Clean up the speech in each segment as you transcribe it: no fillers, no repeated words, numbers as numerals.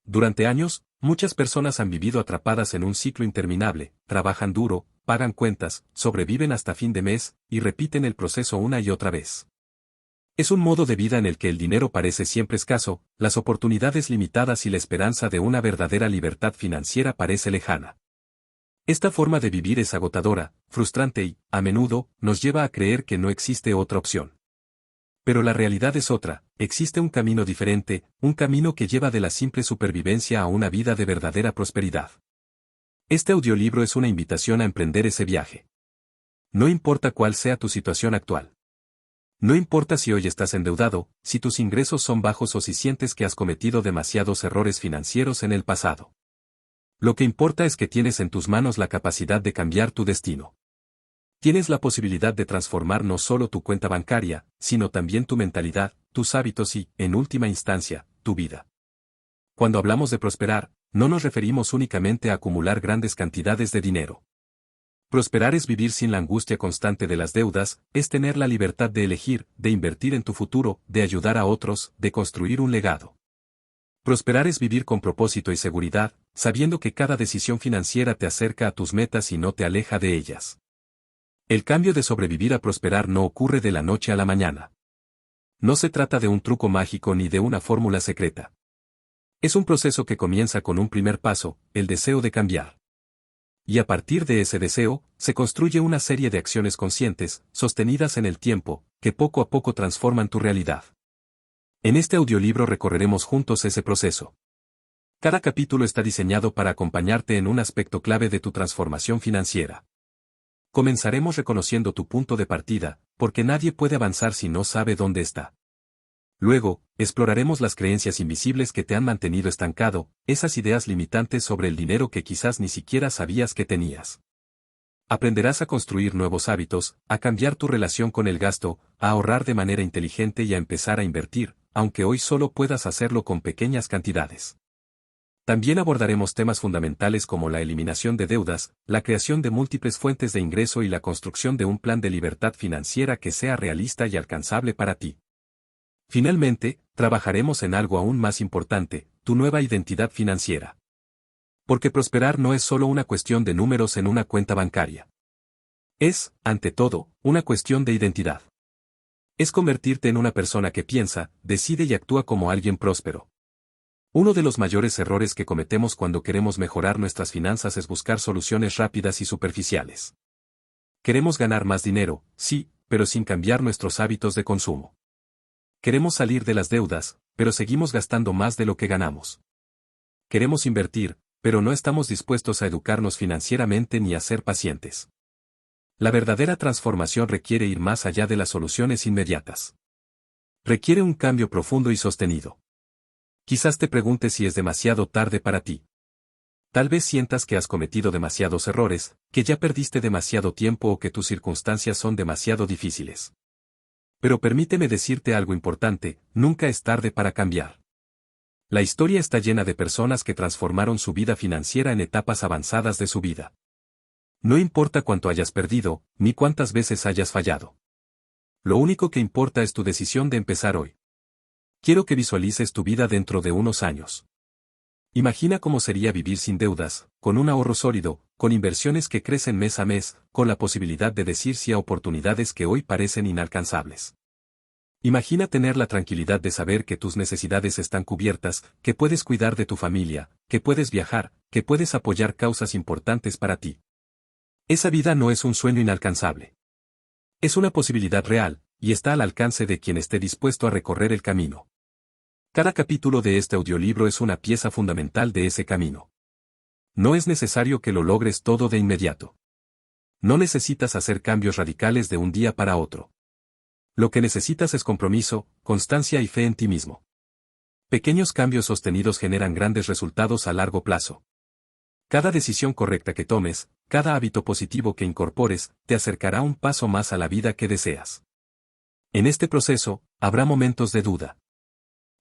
Durante años, muchas personas han vivido atrapadas en un ciclo interminable, trabajan duro, pagan cuentas, sobreviven hasta fin de mes, y repiten el proceso una y otra vez. Es un modo de vida en el que el dinero parece siempre escaso, las oportunidades limitadas y la esperanza de una verdadera libertad financiera parece lejana. Esta forma de vivir es agotadora, frustrante y, a menudo, nos lleva a creer que no existe otra opción. Pero la realidad es otra, existe un camino diferente, un camino que lleva de la simple supervivencia a una vida de verdadera prosperidad. Este audiolibro es una invitación a emprender ese viaje. No importa cuál sea tu situación actual. No importa si hoy estás endeudado, si tus ingresos son bajos o si sientes que has cometido demasiados errores financieros en el pasado. Lo que importa es que tienes en tus manos la capacidad de cambiar tu destino. Tienes la posibilidad de transformar no solo tu cuenta bancaria, sino también tu mentalidad, tus hábitos y, en última instancia, tu vida. Cuando hablamos de prosperar, no nos referimos únicamente a acumular grandes cantidades de dinero. Prosperar es vivir sin la angustia constante de las deudas, es tener la libertad de elegir, de invertir en tu futuro, de ayudar a otros, de construir un legado. Prosperar es vivir con propósito y seguridad, sabiendo que cada decisión financiera te acerca a tus metas y no te aleja de ellas. El cambio de sobrevivir a prosperar no ocurre de la noche a la mañana. No se trata de un truco mágico ni de una fórmula secreta. Es un proceso que comienza con un primer paso, el deseo de cambiar. Y a partir de ese deseo, se construye una serie de acciones conscientes, sostenidas en el tiempo, que poco a poco transforman tu realidad. En este audiolibro recorreremos juntos ese proceso. Cada capítulo está diseñado para acompañarte en un aspecto clave de tu transformación financiera. Comenzaremos reconociendo tu punto de partida, porque nadie puede avanzar si no sabe dónde está. Luego, exploraremos las creencias invisibles que te han mantenido estancado, esas ideas limitantes sobre el dinero que quizás ni siquiera sabías que tenías. Aprenderás a construir nuevos hábitos, a cambiar tu relación con el gasto, a ahorrar de manera inteligente y a empezar a invertir, aunque hoy solo puedas hacerlo con pequeñas cantidades. También abordaremos temas fundamentales como la eliminación de deudas, la creación de múltiples fuentes de ingreso y la construcción de un plan de libertad financiera que sea realista y alcanzable para ti. Finalmente, trabajaremos en algo aún más importante, tu nueva identidad financiera. Porque prosperar no es solo una cuestión de números en una cuenta bancaria. Es, ante todo, una cuestión de identidad. Es convertirte en una persona que piensa, decide y actúa como alguien próspero. Uno de los mayores errores que cometemos cuando queremos mejorar nuestras finanzas es buscar soluciones rápidas y superficiales. Queremos ganar más dinero, sí, pero sin cambiar nuestros hábitos de consumo. Queremos salir de las deudas, pero seguimos gastando más de lo que ganamos. Queremos invertir, pero no estamos dispuestos a educarnos financieramente ni a ser pacientes. La verdadera transformación requiere ir más allá de las soluciones inmediatas. Requiere un cambio profundo y sostenido. Quizás te preguntes si es demasiado tarde para ti. Tal vez sientas que has cometido demasiados errores, que ya perdiste demasiado tiempo o que tus circunstancias son demasiado difíciles. Pero permíteme decirte algo importante, nunca es tarde para cambiar. La historia está llena de personas que transformaron su vida financiera en etapas avanzadas de su vida. No importa cuánto hayas perdido, ni cuántas veces hayas fallado. Lo único que importa es tu decisión de empezar hoy. Quiero que visualices tu vida dentro de unos años. Imagina cómo sería vivir sin deudas, con un ahorro sólido, con inversiones que crecen mes a mes, con la posibilidad de decir sí a oportunidades que hoy parecen inalcanzables. Imagina tener la tranquilidad de saber que tus necesidades están cubiertas, que puedes cuidar de tu familia, que puedes viajar, que puedes apoyar causas importantes para ti. Esa vida no es un sueño inalcanzable. Es una posibilidad real, y está al alcance de quien esté dispuesto a recorrer el camino. Cada capítulo de este audiolibro es una pieza fundamental de ese camino. No es necesario que lo logres todo de inmediato. No necesitas hacer cambios radicales de un día para otro. Lo que necesitas es compromiso, constancia y fe en ti mismo. Pequeños cambios sostenidos generan grandes resultados a largo plazo. Cada decisión correcta que tomes, cada hábito positivo que incorpores, te acercará un paso más a la vida que deseas. En este proceso, habrá momentos de duda.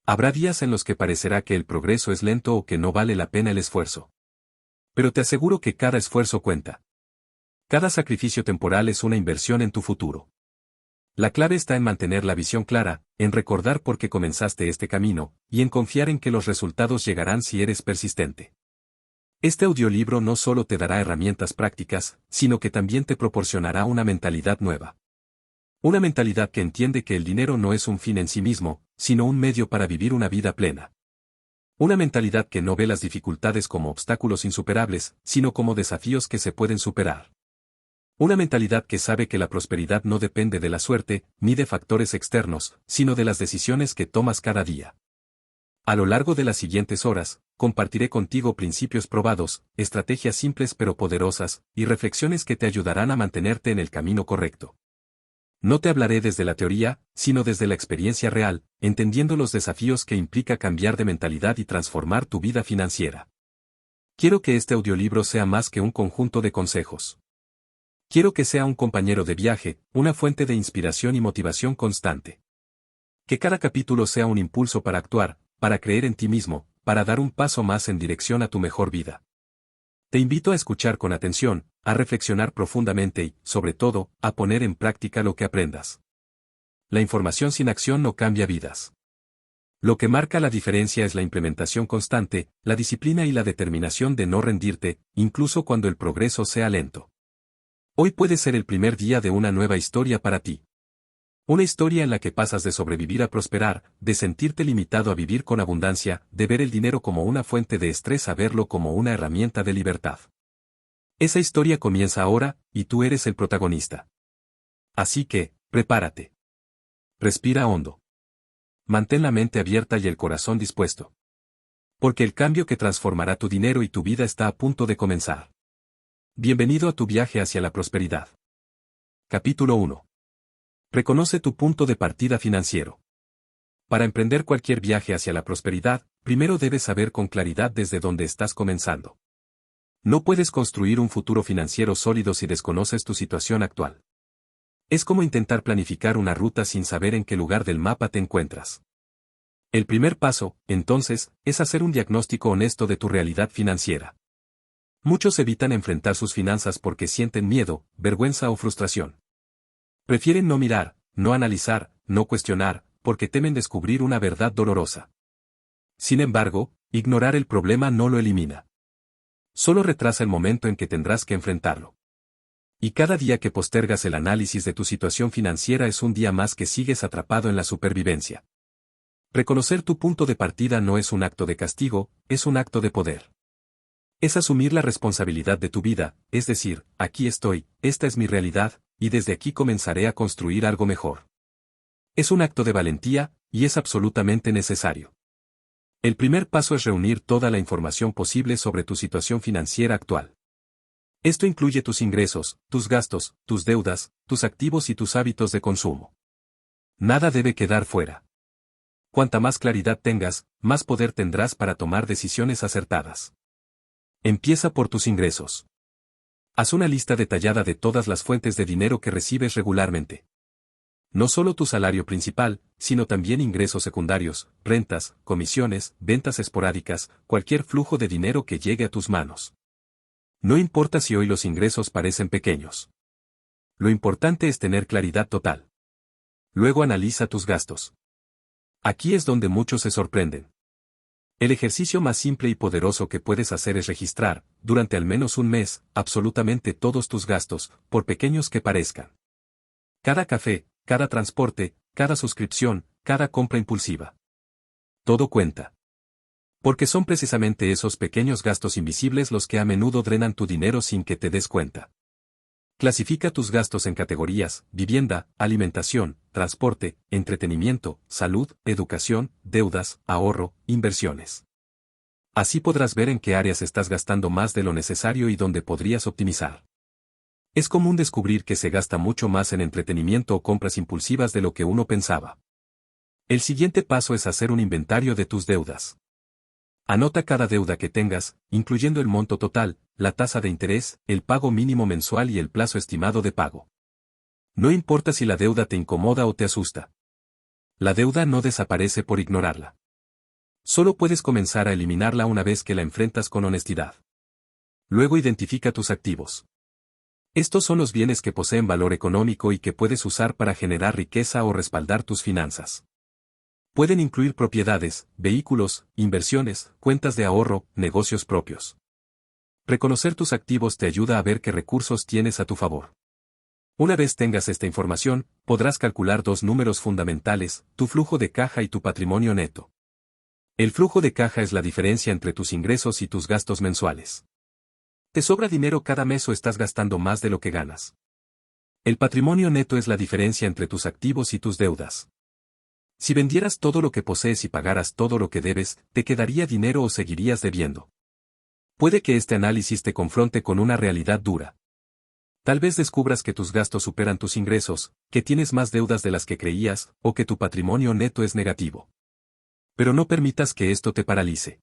Habrá días en los que parecerá que el progreso es lento o que no vale la pena el esfuerzo. Pero te aseguro que cada esfuerzo cuenta. Cada sacrificio temporal es una inversión en tu futuro. La clave está en mantener la visión clara, en recordar por qué comenzaste este camino, y en confiar en que los resultados llegarán si eres persistente. Este audiolibro no solo te dará herramientas prácticas, sino que también te proporcionará una mentalidad nueva. Una mentalidad que entiende que el dinero no es un fin en sí mismo, sino un medio para vivir una vida plena. Una mentalidad que no ve las dificultades como obstáculos insuperables, sino como desafíos que se pueden superar. Una mentalidad que sabe que la prosperidad no depende de la suerte, ni de factores externos, sino de las decisiones que tomas cada día. A lo largo de las siguientes horas, compartiré contigo principios probados, estrategias simples pero poderosas, y reflexiones que te ayudarán a mantenerte en el camino correcto. No te hablaré desde la teoría, sino desde la experiencia real, entendiendo los desafíos que implica cambiar de mentalidad y transformar tu vida financiera. Quiero que este audiolibro sea más que un conjunto de consejos. Quiero que sea un compañero de viaje, una fuente de inspiración y motivación constante. Que cada capítulo sea un impulso para actuar, para creer en ti mismo, para dar un paso más en dirección a tu mejor vida. Te invito a escuchar con atención, a reflexionar profundamente y, sobre todo, a poner en práctica lo que aprendas. La información sin acción no cambia vidas. Lo que marca la diferencia es la implementación constante, la disciplina y la determinación de no rendirte, incluso cuando el progreso sea lento. Hoy puede ser el primer día de una nueva historia para ti. Una historia en la que pasas de sobrevivir a prosperar, de sentirte limitado a vivir con abundancia, de ver el dinero como una fuente de estrés a verlo como una herramienta de libertad. Esa historia comienza ahora, y tú eres el protagonista. Así que, prepárate. Respira hondo. Mantén la mente abierta y el corazón dispuesto. Porque el cambio que transformará tu dinero y tu vida está a punto de comenzar. Bienvenido a tu viaje hacia la prosperidad. Capítulo 1. Reconoce tu punto de partida financiero. Para emprender cualquier viaje hacia la prosperidad, primero debes saber con claridad desde dónde estás comenzando. No puedes construir un futuro financiero sólido si desconoces tu situación actual. Es como intentar planificar una ruta sin saber en qué lugar del mapa te encuentras. El primer paso, entonces, es hacer un diagnóstico honesto de tu realidad financiera. Muchos evitan enfrentar sus finanzas porque sienten miedo, vergüenza o frustración. Prefieren no mirar, no analizar, no cuestionar, porque temen descubrir una verdad dolorosa. Sin embargo, ignorar el problema no lo elimina. Solo retrasa el momento en que tendrás que enfrentarlo. Y cada día que postergas el análisis de tu situación financiera es un día más que sigues atrapado en la supervivencia. Reconocer tu punto de partida no es un acto de castigo, es un acto de poder. Es asumir la responsabilidad de tu vida, es decir, aquí estoy, esta es mi realidad, y desde aquí comenzaré a construir algo mejor. Es un acto de valentía, y es absolutamente necesario. El primer paso es reunir toda la información posible sobre tu situación financiera actual. Esto incluye tus ingresos, tus gastos, tus deudas, tus activos y tus hábitos de consumo. Nada debe quedar fuera. Cuanta más claridad tengas, más poder tendrás para tomar decisiones acertadas. Empieza por tus ingresos. Haz una lista detallada de todas las fuentes de dinero que recibes regularmente. No solo tu salario principal, sino también ingresos secundarios, rentas, comisiones, ventas esporádicas, cualquier flujo de dinero que llegue a tus manos. No importa si hoy los ingresos parecen pequeños. Lo importante es tener claridad total. Luego analiza tus gastos. Aquí es donde muchos se sorprenden. El ejercicio más simple y poderoso que puedes hacer es registrar, durante al menos un mes, absolutamente todos tus gastos, por pequeños que parezcan. Cada café, cada transporte, cada suscripción, cada compra impulsiva. Todo cuenta. Porque son precisamente esos pequeños gastos invisibles los que a menudo drenan tu dinero sin que te des cuenta. Clasifica tus gastos en categorías: vivienda, alimentación, transporte, entretenimiento, salud, educación, deudas, ahorro, inversiones. Así podrás ver en qué áreas estás gastando más de lo necesario y dónde podrías optimizar. Es común descubrir que se gasta mucho más en entretenimiento o compras impulsivas de lo que uno pensaba. El siguiente paso es hacer un inventario de tus deudas. Anota cada deuda que tengas, incluyendo el monto total, la tasa de interés, el pago mínimo mensual y el plazo estimado de pago. No importa si la deuda te incomoda o te asusta. La deuda no desaparece por ignorarla. Solo puedes comenzar a eliminarla una vez que la enfrentas con honestidad. Luego identifica tus activos. Estos son los bienes que poseen valor económico y que puedes usar para generar riqueza o respaldar tus finanzas. Pueden incluir propiedades, vehículos, inversiones, cuentas de ahorro, negocios propios. Reconocer tus activos te ayuda a ver qué recursos tienes a tu favor. Una vez tengas esta información, podrás calcular dos números fundamentales, tu flujo de caja y tu patrimonio neto. El flujo de caja es la diferencia entre tus ingresos y tus gastos mensuales. ¿Te sobra dinero cada mes o estás gastando más de lo que ganas? El patrimonio neto es la diferencia entre tus activos y tus deudas. Si vendieras todo lo que posees y pagaras todo lo que debes, ¿te quedaría dinero o seguirías debiendo? Puede que este análisis te confronte con una realidad dura. Tal vez descubras que tus gastos superan tus ingresos, que tienes más deudas de las que creías, o que tu patrimonio neto es negativo. Pero no permitas que esto te paralice.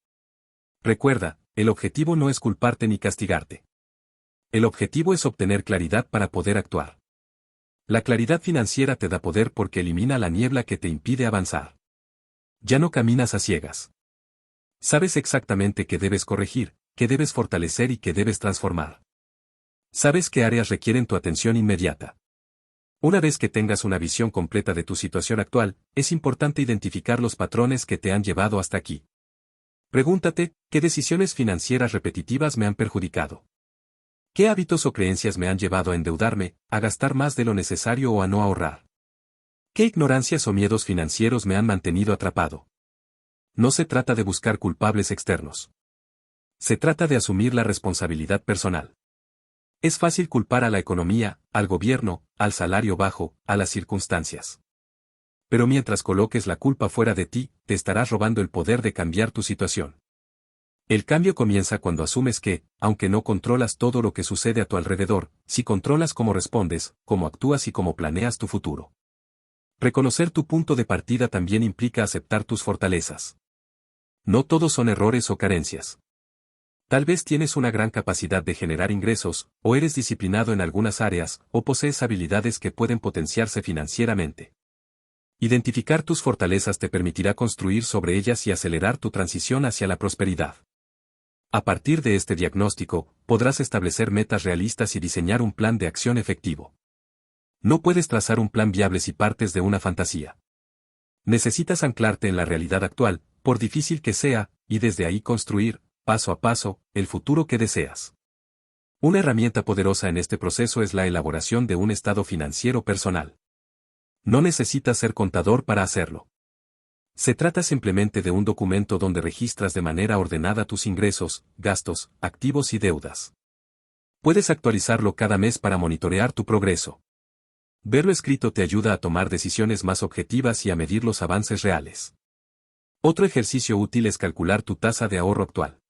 Recuerda, el objetivo no es culparte ni castigarte. El objetivo es obtener claridad para poder actuar. La claridad financiera te da poder porque elimina la niebla que te impide avanzar. Ya no caminas a ciegas. Sabes exactamente qué debes corregir, qué debes fortalecer y qué debes transformar. Sabes qué áreas requieren tu atención inmediata. Una vez que tengas una visión completa de tu situación actual, es importante identificar los patrones que te han llevado hasta aquí. Pregúntate, ¿qué decisiones financieras repetitivas me han perjudicado? ¿Qué hábitos o creencias me han llevado a endeudarme, a gastar más de lo necesario o a no ahorrar? ¿Qué ignorancias o miedos financieros me han mantenido atrapado? No se trata de buscar culpables externos. Se trata de asumir la responsabilidad personal. Es fácil culpar a la economía, al gobierno, al salario bajo, a las circunstancias. Pero mientras coloques la culpa fuera de ti, te estarás robando el poder de cambiar tu situación. El cambio comienza cuando asumes que, aunque no controlas todo lo que sucede a tu alrededor, sí controlas cómo respondes, cómo actúas y cómo planeas tu futuro. Reconocer tu punto de partida también implica aceptar tus fortalezas. No todos son errores o carencias. Tal vez tienes una gran capacidad de generar ingresos, o eres disciplinado en algunas áreas, o posees habilidades que pueden potenciarse financieramente. Identificar tus fortalezas te permitirá construir sobre ellas y acelerar tu transición hacia la prosperidad. A partir de este diagnóstico, podrás establecer metas realistas y diseñar un plan de acción efectivo. No puedes trazar un plan viable si partes de una fantasía. Necesitas anclarte en la realidad actual, por difícil que sea, y desde ahí construir, paso a paso, el futuro que deseas. Una herramienta poderosa en este proceso es la elaboración de un estado financiero personal. No necesitas ser contador para hacerlo. Se trata simplemente de un documento donde registras de manera ordenada tus ingresos, gastos, activos y deudas. Puedes actualizarlo cada mes para monitorear tu progreso. Verlo escrito te ayuda a tomar decisiones más objetivas y a medir los avances reales. Otro ejercicio útil es calcular tu tasa de ahorro actual.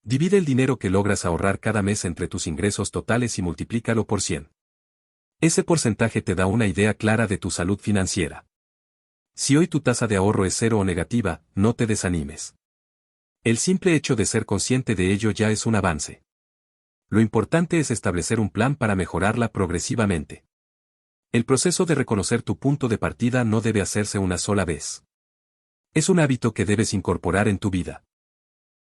Divide el dinero que logras ahorrar cada mes entre tus ingresos totales y multiplícalo por 100. Ese porcentaje te da una idea clara de tu salud financiera. Si hoy tu tasa de ahorro es cero o negativa, no te desanimes. El simple hecho de ser consciente de ello ya es un avance. Lo importante es establecer un plan para mejorarla progresivamente. El proceso de reconocer tu punto de partida no debe hacerse una sola vez. Es un hábito que debes incorporar en tu vida.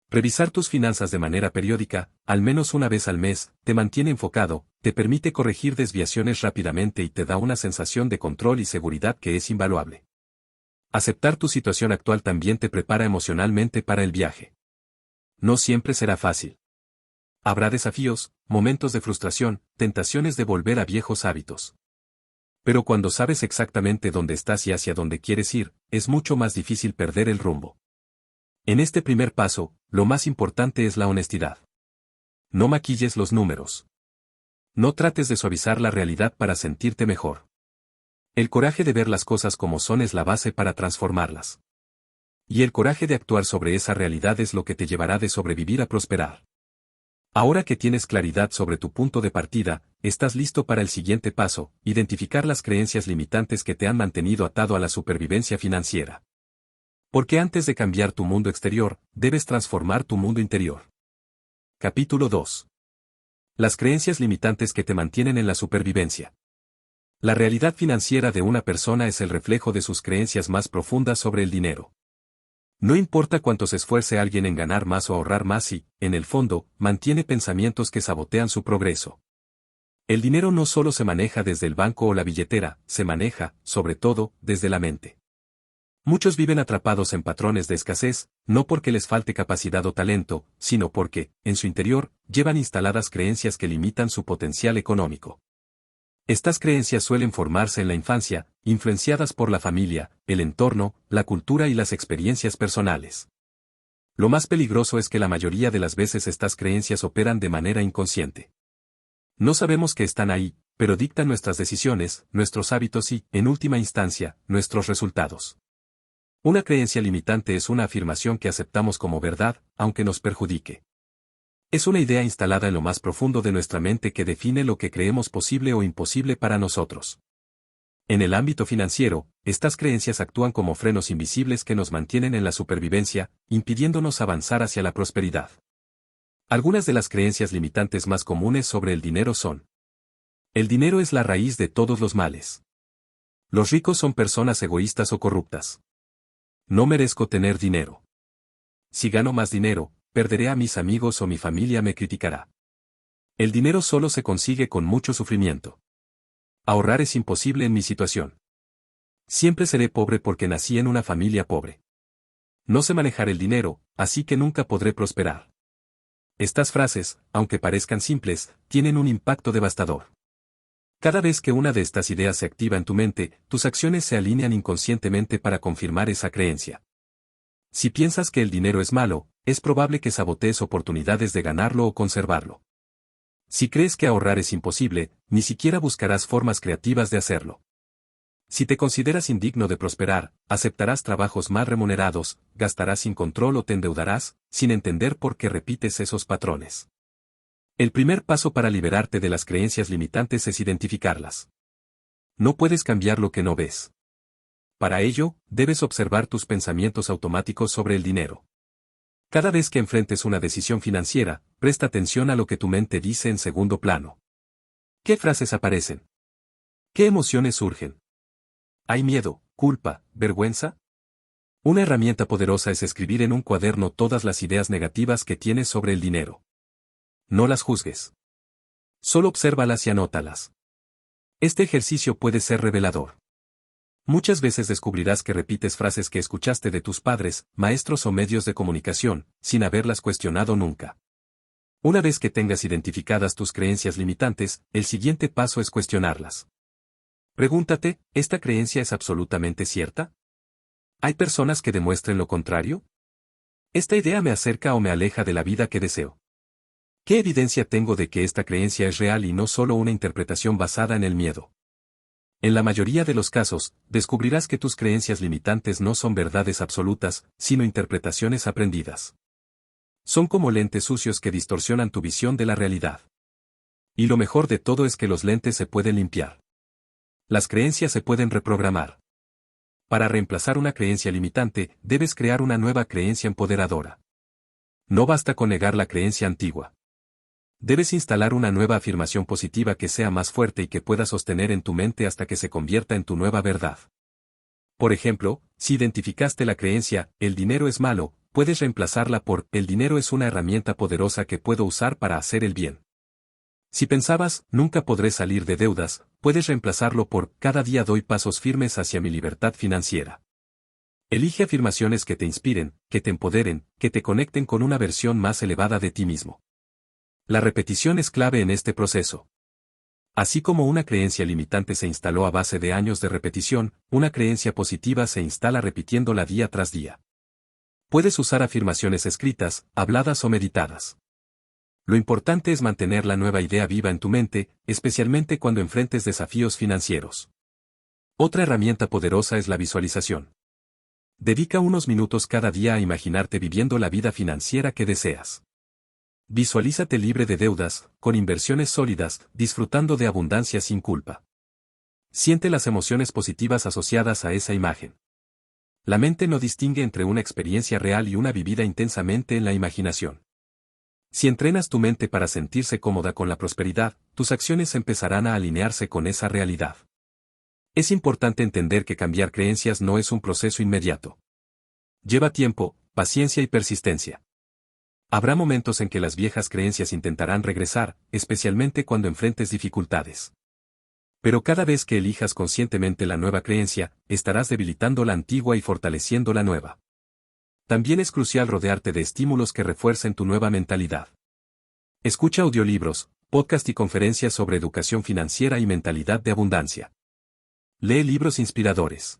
Revisar tus finanzas de manera periódica, al menos una vez al mes, te mantiene enfocado, te permite corregir desviaciones rápidamente y te da una sensación de control y seguridad que es invaluable. Aceptar tu situación actual también te prepara emocionalmente para el viaje. No siempre será fácil. Habrá desafíos, momentos de frustración, tentaciones de volver a viejos hábitos. Pero cuando sabes exactamente dónde estás y hacia dónde quieres ir, es mucho más difícil perder el rumbo. En este primer paso, lo más importante es la honestidad. No maquilles los números. No trates de suavizar la realidad para sentirte mejor. El coraje de ver las cosas como son es la base para transformarlas. Y el coraje de actuar sobre esa realidad es lo que te llevará de sobrevivir a prosperar. Ahora que tienes claridad sobre tu punto de partida, estás listo para el siguiente paso, identificar las creencias limitantes que te han mantenido atado a la supervivencia financiera. Porque antes de cambiar tu mundo exterior, debes transformar tu mundo interior. Capítulo 2. Las creencias limitantes que te mantienen en la supervivencia. La realidad financiera de una persona es el reflejo de sus creencias más profundas sobre el dinero. No importa cuánto se esfuerce alguien en ganar más o ahorrar más si, en el fondo, mantiene pensamientos que sabotean su progreso. El dinero no solo se maneja desde el banco o la billetera, se maneja, sobre todo, desde la mente. Muchos viven atrapados en patrones de escasez, no porque les falte capacidad o talento, sino porque, en su interior, llevan instaladas creencias que limitan su potencial económico. Estas creencias suelen formarse en la infancia, influenciadas por la familia, el entorno, la cultura y las experiencias personales. Lo más peligroso es que la mayoría de las veces estas creencias operan de manera inconsciente. No sabemos que están ahí, pero dictan nuestras decisiones, nuestros hábitos y, en última instancia, nuestros resultados. Una creencia limitante es una afirmación que aceptamos como verdad, aunque nos perjudique. Es una idea instalada en lo más profundo de nuestra mente que define lo que creemos posible o imposible para nosotros. En el ámbito financiero, estas creencias actúan como frenos invisibles que nos mantienen en la supervivencia, impidiéndonos avanzar hacia la prosperidad. Algunas de las creencias limitantes más comunes sobre el dinero son: el dinero es la raíz de todos los males. Los ricos son personas egoístas o corruptas. No merezco tener dinero. Si gano más dinero, perderé a mis amigos o mi familia me criticará. El dinero solo se consigue con mucho sufrimiento. Ahorrar es imposible en mi situación. Siempre seré pobre porque nací en una familia pobre. No sé manejar el dinero, así que nunca podré prosperar. Estas frases, aunque parezcan simples, tienen un impacto devastador. Cada vez que una de estas ideas se activa en tu mente, tus acciones se alinean inconscientemente para confirmar esa creencia. Si piensas que el dinero es malo, es probable que sabotees oportunidades de ganarlo o conservarlo. Si crees que ahorrar es imposible, ni siquiera buscarás formas creativas de hacerlo. Si te consideras indigno de prosperar, aceptarás trabajos mal remunerados, gastarás sin control o te endeudarás, sin entender por qué repites esos patrones. El primer paso para liberarte de las creencias limitantes es identificarlas. No puedes cambiar lo que no ves. Para ello, debes observar tus pensamientos automáticos sobre el dinero. Cada vez que enfrentes una decisión financiera, presta atención a lo que tu mente dice en segundo plano. ¿Qué frases aparecen? ¿Qué emociones surgen? ¿Hay miedo, culpa, vergüenza? Una herramienta poderosa es escribir en un cuaderno todas las ideas negativas que tienes sobre el dinero. No las juzgues. Solo obsérvalas y anótalas. Este ejercicio puede ser revelador. Muchas veces descubrirás que repites frases que escuchaste de tus padres, maestros o medios de comunicación, sin haberlas cuestionado nunca. Una vez que tengas identificadas tus creencias limitantes, el siguiente paso es cuestionarlas. Pregúntate, ¿esta creencia es absolutamente cierta? ¿Hay personas que demuestren lo contrario? ¿Esta idea me acerca o me aleja de la vida que deseo? ¿Qué evidencia tengo de que esta creencia es real y no solo una interpretación basada en el miedo? En la mayoría de los casos, descubrirás que tus creencias limitantes no son verdades absolutas, sino interpretaciones aprendidas. Son como lentes sucios que distorsionan tu visión de la realidad. Y lo mejor de todo es que los lentes se pueden limpiar. Las creencias se pueden reprogramar. Para reemplazar una creencia limitante, debes crear una nueva creencia empoderadora. No basta con negar la creencia antigua. Debes instalar una nueva afirmación positiva que sea más fuerte y que puedas sostener en tu mente hasta que se convierta en tu nueva verdad. Por ejemplo, si identificaste la creencia, el dinero es malo, puedes reemplazarla por, el dinero es una herramienta poderosa que puedo usar para hacer el bien. Si pensabas, nunca podré salir de deudas, puedes reemplazarlo por, cada día doy pasos firmes hacia mi libertad financiera. Elige afirmaciones que te inspiren, que te empoderen, que te conecten con una versión más elevada de ti mismo. La repetición es clave en este proceso. Así como una creencia limitante se instaló a base de años de repetición, una creencia positiva se instala repitiéndola día tras día. Puedes usar afirmaciones escritas, habladas o meditadas. Lo importante es mantener la nueva idea viva en tu mente, especialmente cuando enfrentes desafíos financieros. Otra herramienta poderosa es la visualización. Dedica unos minutos cada día a imaginarte viviendo la vida financiera que deseas. Visualízate libre de deudas, con inversiones sólidas, disfrutando de abundancia sin culpa. Siente las emociones positivas asociadas a esa imagen. La mente no distingue entre una experiencia real y una vivida intensamente en la imaginación. Si entrenas tu mente para sentirse cómoda con la prosperidad, tus acciones empezarán a alinearse con esa realidad. Es importante entender que cambiar creencias no es un proceso inmediato. Lleva tiempo, paciencia y persistencia. Habrá momentos en que las viejas creencias intentarán regresar, especialmente cuando enfrentes dificultades. Pero cada vez que elijas conscientemente la nueva creencia, estarás debilitando la antigua y fortaleciendo la nueva. También es crucial rodearte de estímulos que refuercen tu nueva mentalidad. Escucha audiolibros, podcast y conferencias sobre educación financiera y mentalidad de abundancia. Lee libros inspiradores.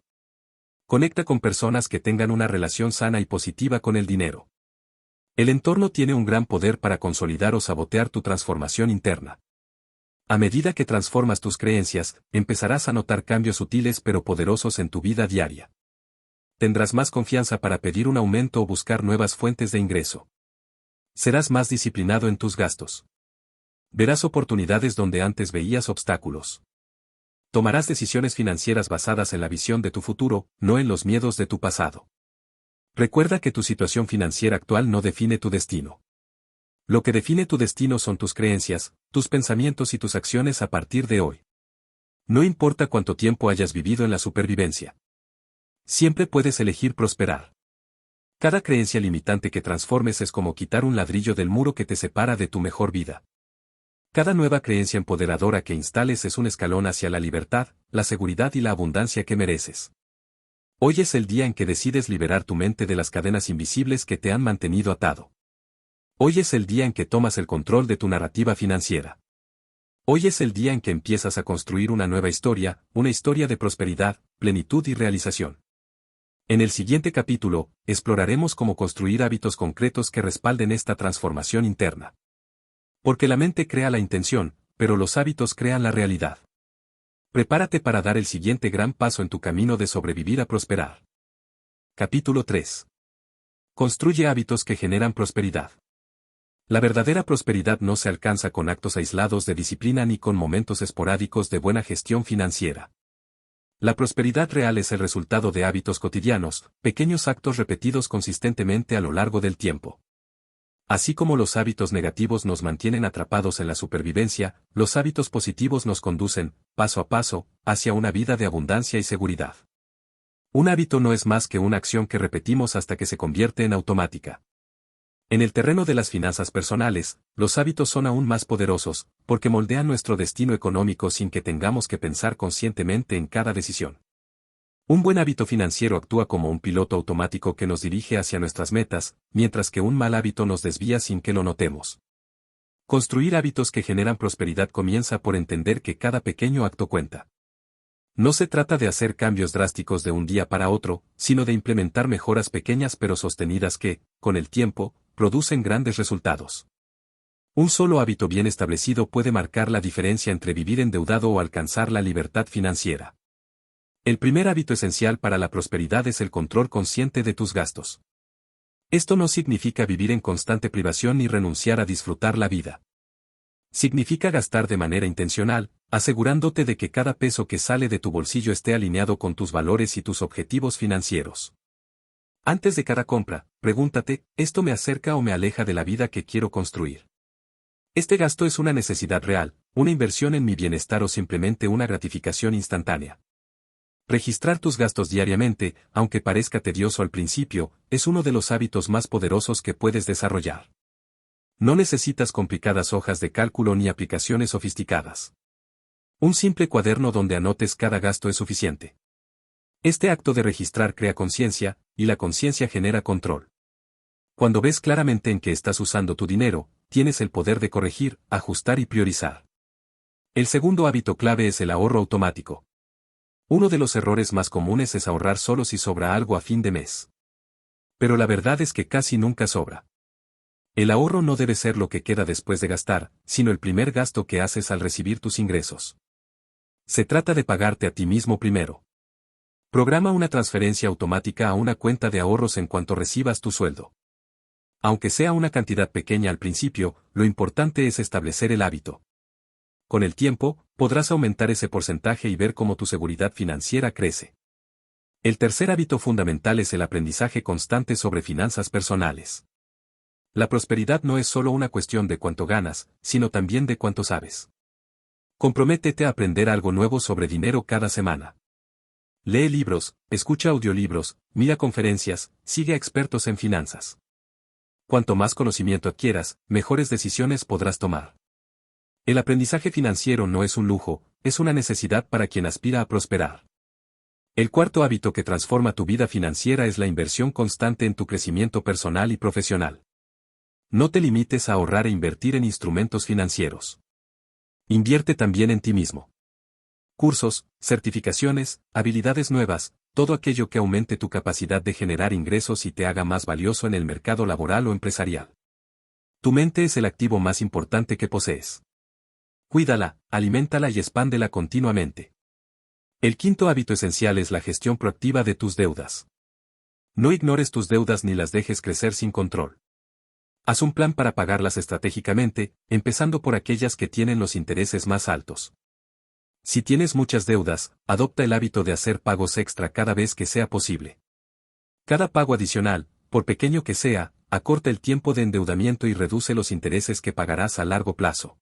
Conecta con personas que tengan una relación sana y positiva con el dinero. El entorno tiene un gran poder para consolidar o sabotear tu transformación interna. A medida que transformas tus creencias, empezarás a notar cambios sutiles pero poderosos en tu vida diaria. Tendrás más confianza para pedir un aumento o buscar nuevas fuentes de ingreso. Serás más disciplinado en tus gastos. Verás oportunidades donde antes veías obstáculos. Tomarás decisiones financieras basadas en la visión de tu futuro, no en los miedos de tu pasado. Recuerda que tu situación financiera actual no define tu destino. Lo que define tu destino son tus creencias, tus pensamientos y tus acciones a partir de hoy. No importa cuánto tiempo hayas vivido en la supervivencia. Siempre puedes elegir prosperar. Cada creencia limitante que transformes es como quitar un ladrillo del muro que te separa de tu mejor vida. Cada nueva creencia empoderadora que instales es un escalón hacia la libertad, la seguridad y la abundancia que mereces. Hoy es el día en que decides liberar tu mente de las cadenas invisibles que te han mantenido atado. Hoy es el día en que tomas el control de tu narrativa financiera. Hoy es el día en que empiezas a construir una nueva historia, una historia de prosperidad, plenitud y realización. En el siguiente capítulo, exploraremos cómo construir hábitos concretos que respalden esta transformación interna. Porque la mente crea la intención, pero los hábitos crean la realidad. Prepárate para dar el siguiente gran paso en tu camino de sobrevivir a prosperar. Capítulo 3. Construye hábitos que generan prosperidad. La verdadera prosperidad no se alcanza con actos aislados de disciplina ni con momentos esporádicos de buena gestión financiera. La prosperidad real es el resultado de hábitos cotidianos, pequeños actos repetidos consistentemente a lo largo del tiempo. Así como los hábitos negativos nos mantienen atrapados en la supervivencia, los hábitos positivos nos conducen, paso a paso, hacia una vida de abundancia y seguridad. Un hábito no es más que una acción que repetimos hasta que se convierte en automática. En el terreno de las finanzas personales, los hábitos son aún más poderosos, porque moldean nuestro destino económico sin que tengamos que pensar conscientemente en cada decisión. Un buen hábito financiero actúa como un piloto automático que nos dirige hacia nuestras metas, mientras que un mal hábito nos desvía sin que lo notemos. Construir hábitos que generan prosperidad comienza por entender que cada pequeño acto cuenta. No se trata de hacer cambios drásticos de un día para otro, sino de implementar mejoras pequeñas pero sostenidas que, con el tiempo, producen grandes resultados. Un solo hábito bien establecido puede marcar la diferencia entre vivir endeudado o alcanzar la libertad financiera. El primer hábito esencial para la prosperidad es el control consciente de tus gastos. Esto no significa vivir en constante privación ni renunciar a disfrutar la vida. Significa gastar de manera intencional, asegurándote de que cada peso que sale de tu bolsillo esté alineado con tus valores y tus objetivos financieros. Antes de cada compra, pregúntate, ¿esto me acerca o me aleja de la vida que quiero construir? ¿Este gasto es una necesidad real, una inversión en mi bienestar o simplemente una gratificación instantánea? Registrar tus gastos diariamente, aunque parezca tedioso al principio, es uno de los hábitos más poderosos que puedes desarrollar. No necesitas complicadas hojas de cálculo ni aplicaciones sofisticadas. Un simple cuaderno donde anotes cada gasto es suficiente. Este acto de registrar crea conciencia, y la conciencia genera control. Cuando ves claramente en qué estás usando tu dinero, tienes el poder de corregir, ajustar y priorizar. El segundo hábito clave es el ahorro automático. Uno de los errores más comunes es ahorrar solo si sobra algo a fin de mes. Pero la verdad es que casi nunca sobra. El ahorro no debe ser lo que queda después de gastar, sino el primer gasto que haces al recibir tus ingresos. Se trata de pagarte a ti mismo primero. Programa una transferencia automática a una cuenta de ahorros en cuanto recibas tu sueldo. Aunque sea una cantidad pequeña al principio, lo importante es establecer el hábito. Con el tiempo, podrás aumentar ese porcentaje y ver cómo tu seguridad financiera crece. El tercer hábito fundamental es el aprendizaje constante sobre finanzas personales. La prosperidad no es solo una cuestión de cuánto ganas, sino también de cuánto sabes. Comprométete a aprender algo nuevo sobre dinero cada semana. Lee libros, escucha audiolibros, mira conferencias, sigue a expertos en finanzas. cuanto más conocimiento adquieras, mejores decisiones podrás tomar. El aprendizaje financiero no es un lujo, es una necesidad para quien aspira a prosperar. El cuarto hábito que transforma tu vida financiera es la inversión constante en tu crecimiento personal y profesional. No te limites a ahorrar e invertir en instrumentos financieros. Invierte también en ti mismo. Cursos, certificaciones, habilidades nuevas, todo aquello que aumente tu capacidad de generar ingresos y te haga más valioso en el mercado laboral o empresarial. Tu mente es el activo más importante que posees. Cuídala, aliméntala y expándela continuamente. El quinto hábito esencial es la gestión proactiva de tus deudas. No ignores tus deudas ni las dejes crecer sin control. Haz un plan para pagarlas estratégicamente, empezando por aquellas que tienen los intereses más altos. Si tienes muchas deudas, adopta el hábito de hacer pagos extra cada vez que sea posible. Cada pago adicional, por pequeño que sea, acorta el tiempo de endeudamiento y reduce los intereses que pagarás a largo plazo.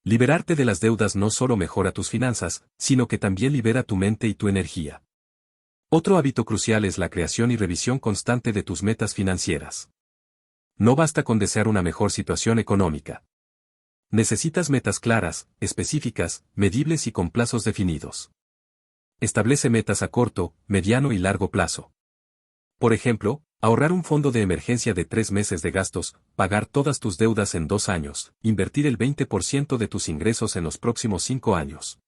Liberarte de las deudas no solo mejora tus finanzas, sino que también libera tu mente y tu energía. Otro hábito crucial es la creación y revisión constante de tus metas financieras. No basta con desear una mejor situación económica. Necesitas metas claras, específicas, medibles y con plazos definidos. Establece metas a corto, mediano y largo plazo. Por ejemplo, ahorrar un fondo de emergencia de 3 meses de gastos, pagar todas tus deudas en 2 años, invertir el 20% de tus ingresos en los próximos 5 años.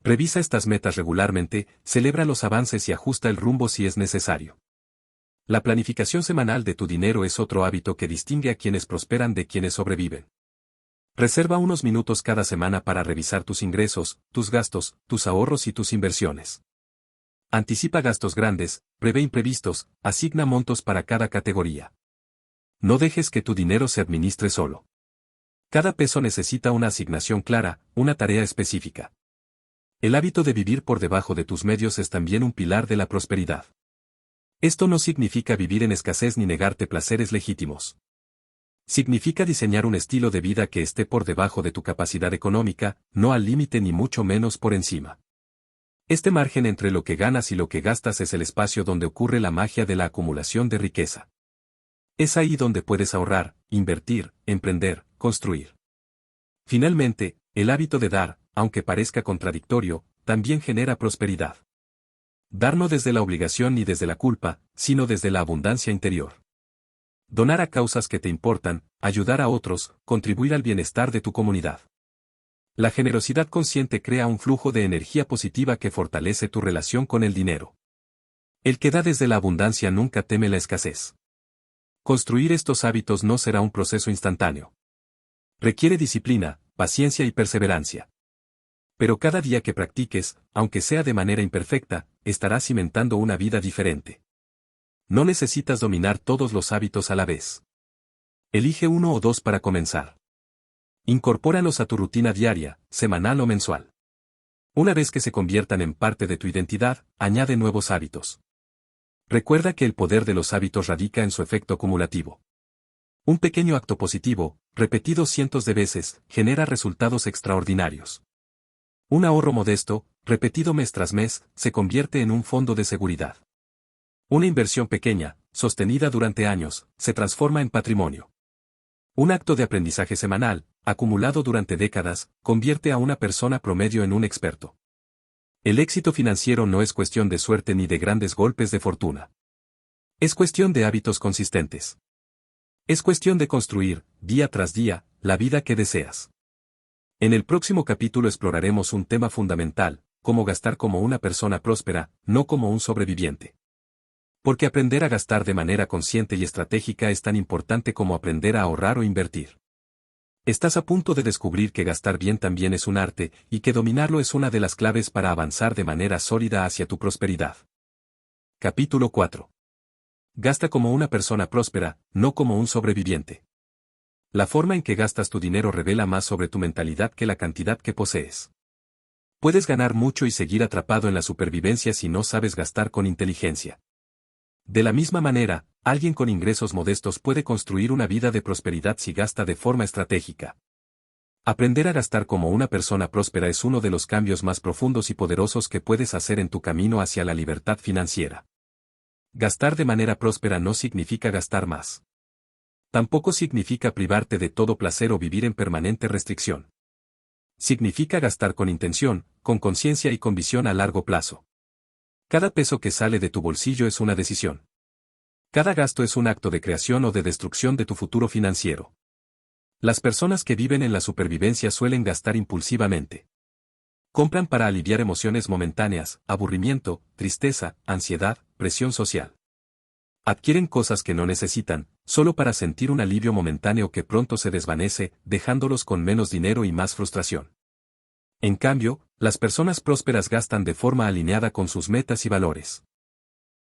Revisa estas metas regularmente, celebra los avances y ajusta el rumbo si es necesario. La planificación semanal de tu dinero es otro hábito que distingue a quienes prosperan de quienes sobreviven. Reserva unos minutos cada semana para revisar tus ingresos, tus gastos, tus ahorros y tus inversiones. Anticipa gastos grandes, prevé imprevistos, asigna montos para cada categoría. No dejes que tu dinero se administre solo. Cada peso necesita una asignación clara, una tarea específica. El hábito de vivir por debajo de tus medios es también un pilar de la prosperidad. Esto no significa vivir en escasez ni negarte placeres legítimos. Significa diseñar un estilo de vida que esté por debajo de tu capacidad económica, no al límite ni mucho menos por encima. Este margen entre lo que ganas y lo que gastas es el espacio donde ocurre la magia de la acumulación de riqueza. Es ahí donde puedes ahorrar, invertir, emprender, construir. Finalmente, el hábito de dar, aunque parezca contradictorio, también genera prosperidad. Dar no desde la obligación ni desde la culpa, sino desde la abundancia interior. Donar a causas que te importan, ayudar a otros, contribuir al bienestar de tu comunidad. La generosidad consciente crea un flujo de energía positiva que fortalece tu relación con el dinero. El que da desde la abundancia nunca teme la escasez. Construir estos hábitos no será un proceso instantáneo. Requiere disciplina, paciencia y perseverancia. Pero cada día que practiques, aunque sea de manera imperfecta, estarás cimentando una vida diferente. No necesitas dominar todos los hábitos a la vez. Elige uno o dos para comenzar. Incorpóralos a tu rutina diaria, semanal o mensual. Una vez que se conviertan en parte de tu identidad, añade nuevos hábitos. Recuerda que el poder de los hábitos radica en su efecto acumulativo. Un pequeño acto positivo, repetido cientos de veces, genera resultados extraordinarios. Un ahorro modesto, repetido mes tras mes, se convierte en un fondo de seguridad. Una inversión pequeña, sostenida durante años, se transforma en patrimonio. Un acto de aprendizaje semanal, acumulado durante décadas, convierte a una persona promedio en un experto. El éxito financiero no es cuestión de suerte ni de grandes golpes de fortuna. Es cuestión de hábitos consistentes. Es cuestión de construir, día tras día, la vida que deseas. En el próximo capítulo exploraremos un tema fundamental, cómo gastar como una persona próspera, no como un sobreviviente. Porque aprender a gastar de manera consciente y estratégica es tan importante como aprender a ahorrar o invertir. Estás a punto de descubrir que gastar bien también es un arte, y que dominarlo es una de las claves para avanzar de manera sólida hacia tu prosperidad. Capítulo 4. Gasta como una persona próspera, no como un sobreviviente. La forma en que gastas tu dinero revela más sobre tu mentalidad que la cantidad que posees. Puedes ganar mucho y seguir atrapado en la supervivencia si no sabes gastar con inteligencia. De la misma manera, alguien con ingresos modestos puede construir una vida de prosperidad si gasta de forma estratégica. Aprender a gastar como una persona próspera es uno de los cambios más profundos y poderosos que puedes hacer en tu camino hacia la libertad financiera. Gastar de manera próspera no significa gastar más. Tampoco significa privarte de todo placer o vivir en permanente restricción. Significa gastar con intención, con conciencia y con visión a largo plazo. Cada peso que sale de tu bolsillo es una decisión. Cada gasto es un acto de creación o de destrucción de tu futuro financiero. Las personas que viven en la supervivencia suelen gastar impulsivamente. Compran para aliviar emociones momentáneas, aburrimiento, tristeza, ansiedad, presión social. Adquieren cosas que no necesitan, solo para sentir un alivio momentáneo que pronto se desvanece, dejándolos con menos dinero y más frustración. En cambio, las personas prósperas gastan de forma alineada con sus metas y valores.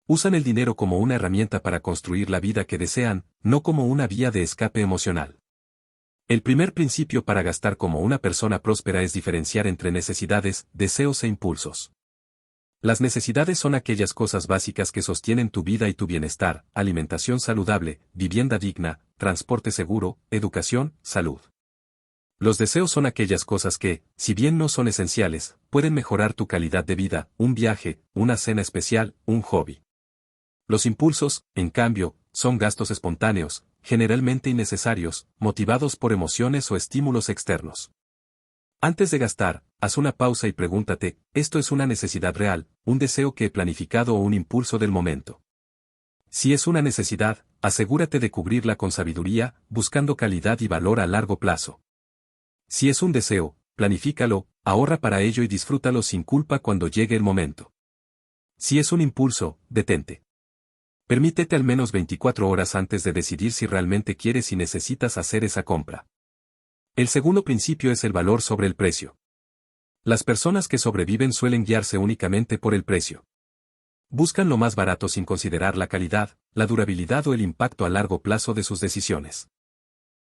Usan el dinero como una herramienta para construir la vida que desean, no como una vía de escape emocional. El primer principio para gastar como una persona próspera es diferenciar entre necesidades, deseos e impulsos. Las necesidades son aquellas cosas básicas que sostienen tu vida y tu bienestar: alimentación saludable, vivienda digna, transporte seguro, educación, salud. Los deseos son aquellas cosas que, si bien no son esenciales, pueden mejorar tu calidad de vida: un viaje, una cena especial, un hobby. Los impulsos, en cambio, son gastos espontáneos, generalmente innecesarios, motivados por emociones o estímulos externos. Antes de gastar, haz una pausa y pregúntate: ¿esto es una necesidad real, un deseo que he planificado o un impulso del momento? Si es una necesidad, asegúrate de cubrirla con sabiduría, buscando calidad y valor a largo plazo. Si es un deseo, planifícalo, ahorra para ello y disfrútalo sin culpa cuando llegue el momento. Si es un impulso, detente. Permítete al menos 24 horas antes de decidir si realmente quieres y necesitas hacer esa compra. El segundo principio es el valor sobre el precio. Las personas que sobreviven suelen guiarse únicamente por el precio. Buscan lo más barato sin considerar la calidad, la durabilidad o el impacto a largo plazo de sus decisiones.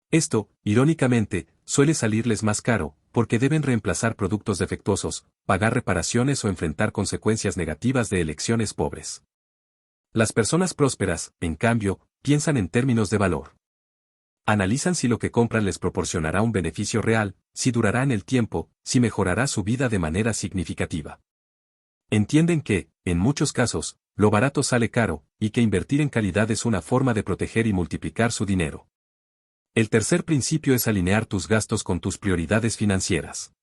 Esto, irónicamente, suele salirles más caro, porque deben reemplazar productos defectuosos, pagar reparaciones o enfrentar consecuencias negativas de elecciones pobres. Las personas prósperas, en cambio, piensan en términos de valor. Analizan si lo que compran les proporcionará un beneficio real, si durará en el tiempo, si mejorará su vida de manera significativa. Entienden que, en muchos casos, lo barato sale caro, y que invertir en calidad es una forma de proteger y multiplicar su dinero. El tercer principio es alinear tus gastos con tus prioridades financieras.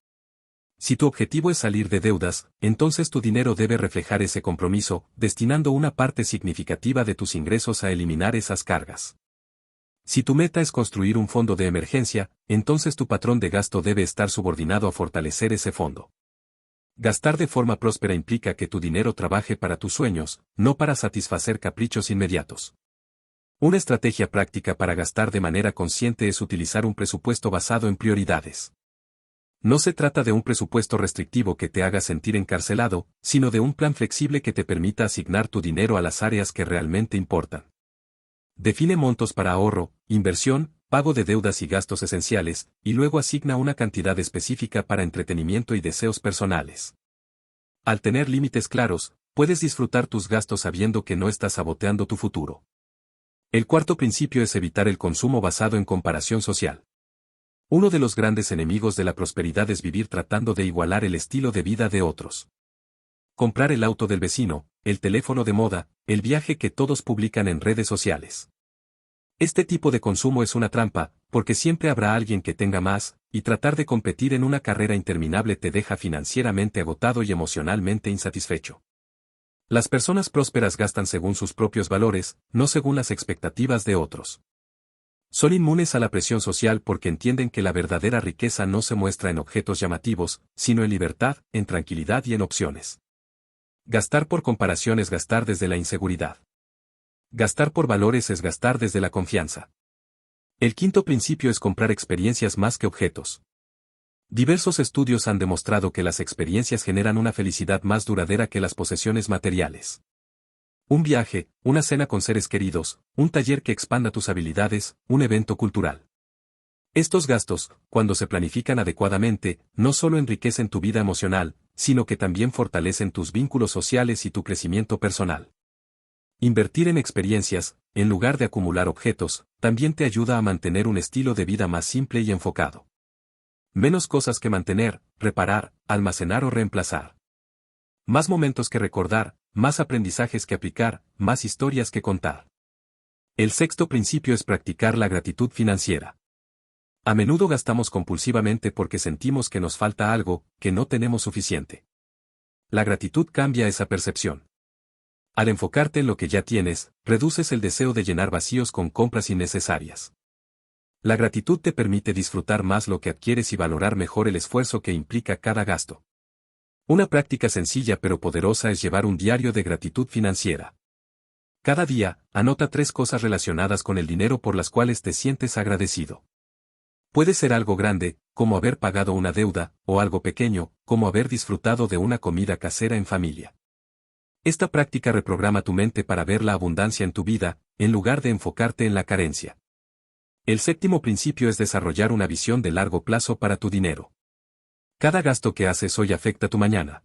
Si tu objetivo es salir de deudas, entonces tu dinero debe reflejar ese compromiso, destinando una parte significativa de tus ingresos a eliminar esas cargas. Si tu meta es construir un fondo de emergencia, entonces tu patrón de gasto debe estar subordinado a fortalecer ese fondo. Gastar de forma próspera implica que tu dinero trabaje para tus sueños, no para satisfacer caprichos inmediatos. Una estrategia práctica para gastar de manera consciente es utilizar un presupuesto basado en prioridades. No se trata de un presupuesto restrictivo que te haga sentir encarcelado, sino de un plan flexible que te permita asignar tu dinero a las áreas que realmente importan. Define montos para ahorro, inversión, pago de deudas y gastos esenciales, y luego asigna una cantidad específica para entretenimiento y deseos personales. Al tener límites claros, puedes disfrutar tus gastos sabiendo que no estás saboteando tu futuro. El cuarto principio es evitar el consumo basado en comparación social. Uno de los grandes enemigos de la prosperidad es vivir tratando de igualar el estilo de vida de otros. Comprar el auto del vecino, el teléfono de moda, el viaje que todos publican en redes sociales. Este tipo de consumo es una trampa, porque siempre habrá alguien que tenga más, y tratar de competir en una carrera interminable te deja financieramente agotado y emocionalmente insatisfecho. Las personas prósperas gastan según sus propios valores, no según las expectativas de otros. Son inmunes a la presión social porque entienden que la verdadera riqueza no se muestra en objetos llamativos, sino en libertad, en tranquilidad y en opciones. Gastar por comparación es gastar desde la inseguridad. Gastar por valores es gastar desde la confianza. El quinto principio es comprar experiencias más que objetos. Diversos estudios han demostrado que las experiencias generan una felicidad más duradera que las posesiones materiales. Un viaje, una cena con seres queridos, un taller que expanda tus habilidades, un evento cultural. Estos gastos, cuando se planifican adecuadamente, no solo enriquecen tu vida emocional, sino que también fortalecen tus vínculos sociales y tu crecimiento personal. Invertir en experiencias, en lugar de acumular objetos, también te ayuda a mantener un estilo de vida más simple y enfocado. Menos cosas que mantener, reparar, almacenar o reemplazar. Más momentos que recordar, más aprendizajes que aplicar, más historias que contar. El sexto principio es practicar la gratitud financiera. A menudo gastamos compulsivamente porque sentimos que nos falta algo, que no tenemos suficiente. La gratitud cambia esa percepción. Al enfocarte en lo que ya tienes, reduces el deseo de llenar vacíos con compras innecesarias. La gratitud te permite disfrutar más lo que adquieres y valorar mejor el esfuerzo que implica cada gasto. Una práctica sencilla pero poderosa es llevar un diario de gratitud financiera. Cada día, anota 3 cosas relacionadas con el dinero por las cuales te sientes agradecido. Puede ser algo grande, como haber pagado una deuda, o algo pequeño, como haber disfrutado de una comida casera en familia. Esta práctica reprograma tu mente para ver la abundancia en tu vida, en lugar de enfocarte en la carencia. El séptimo principio es desarrollar una visión de largo plazo para tu dinero. Cada gasto que haces hoy afecta tu mañana.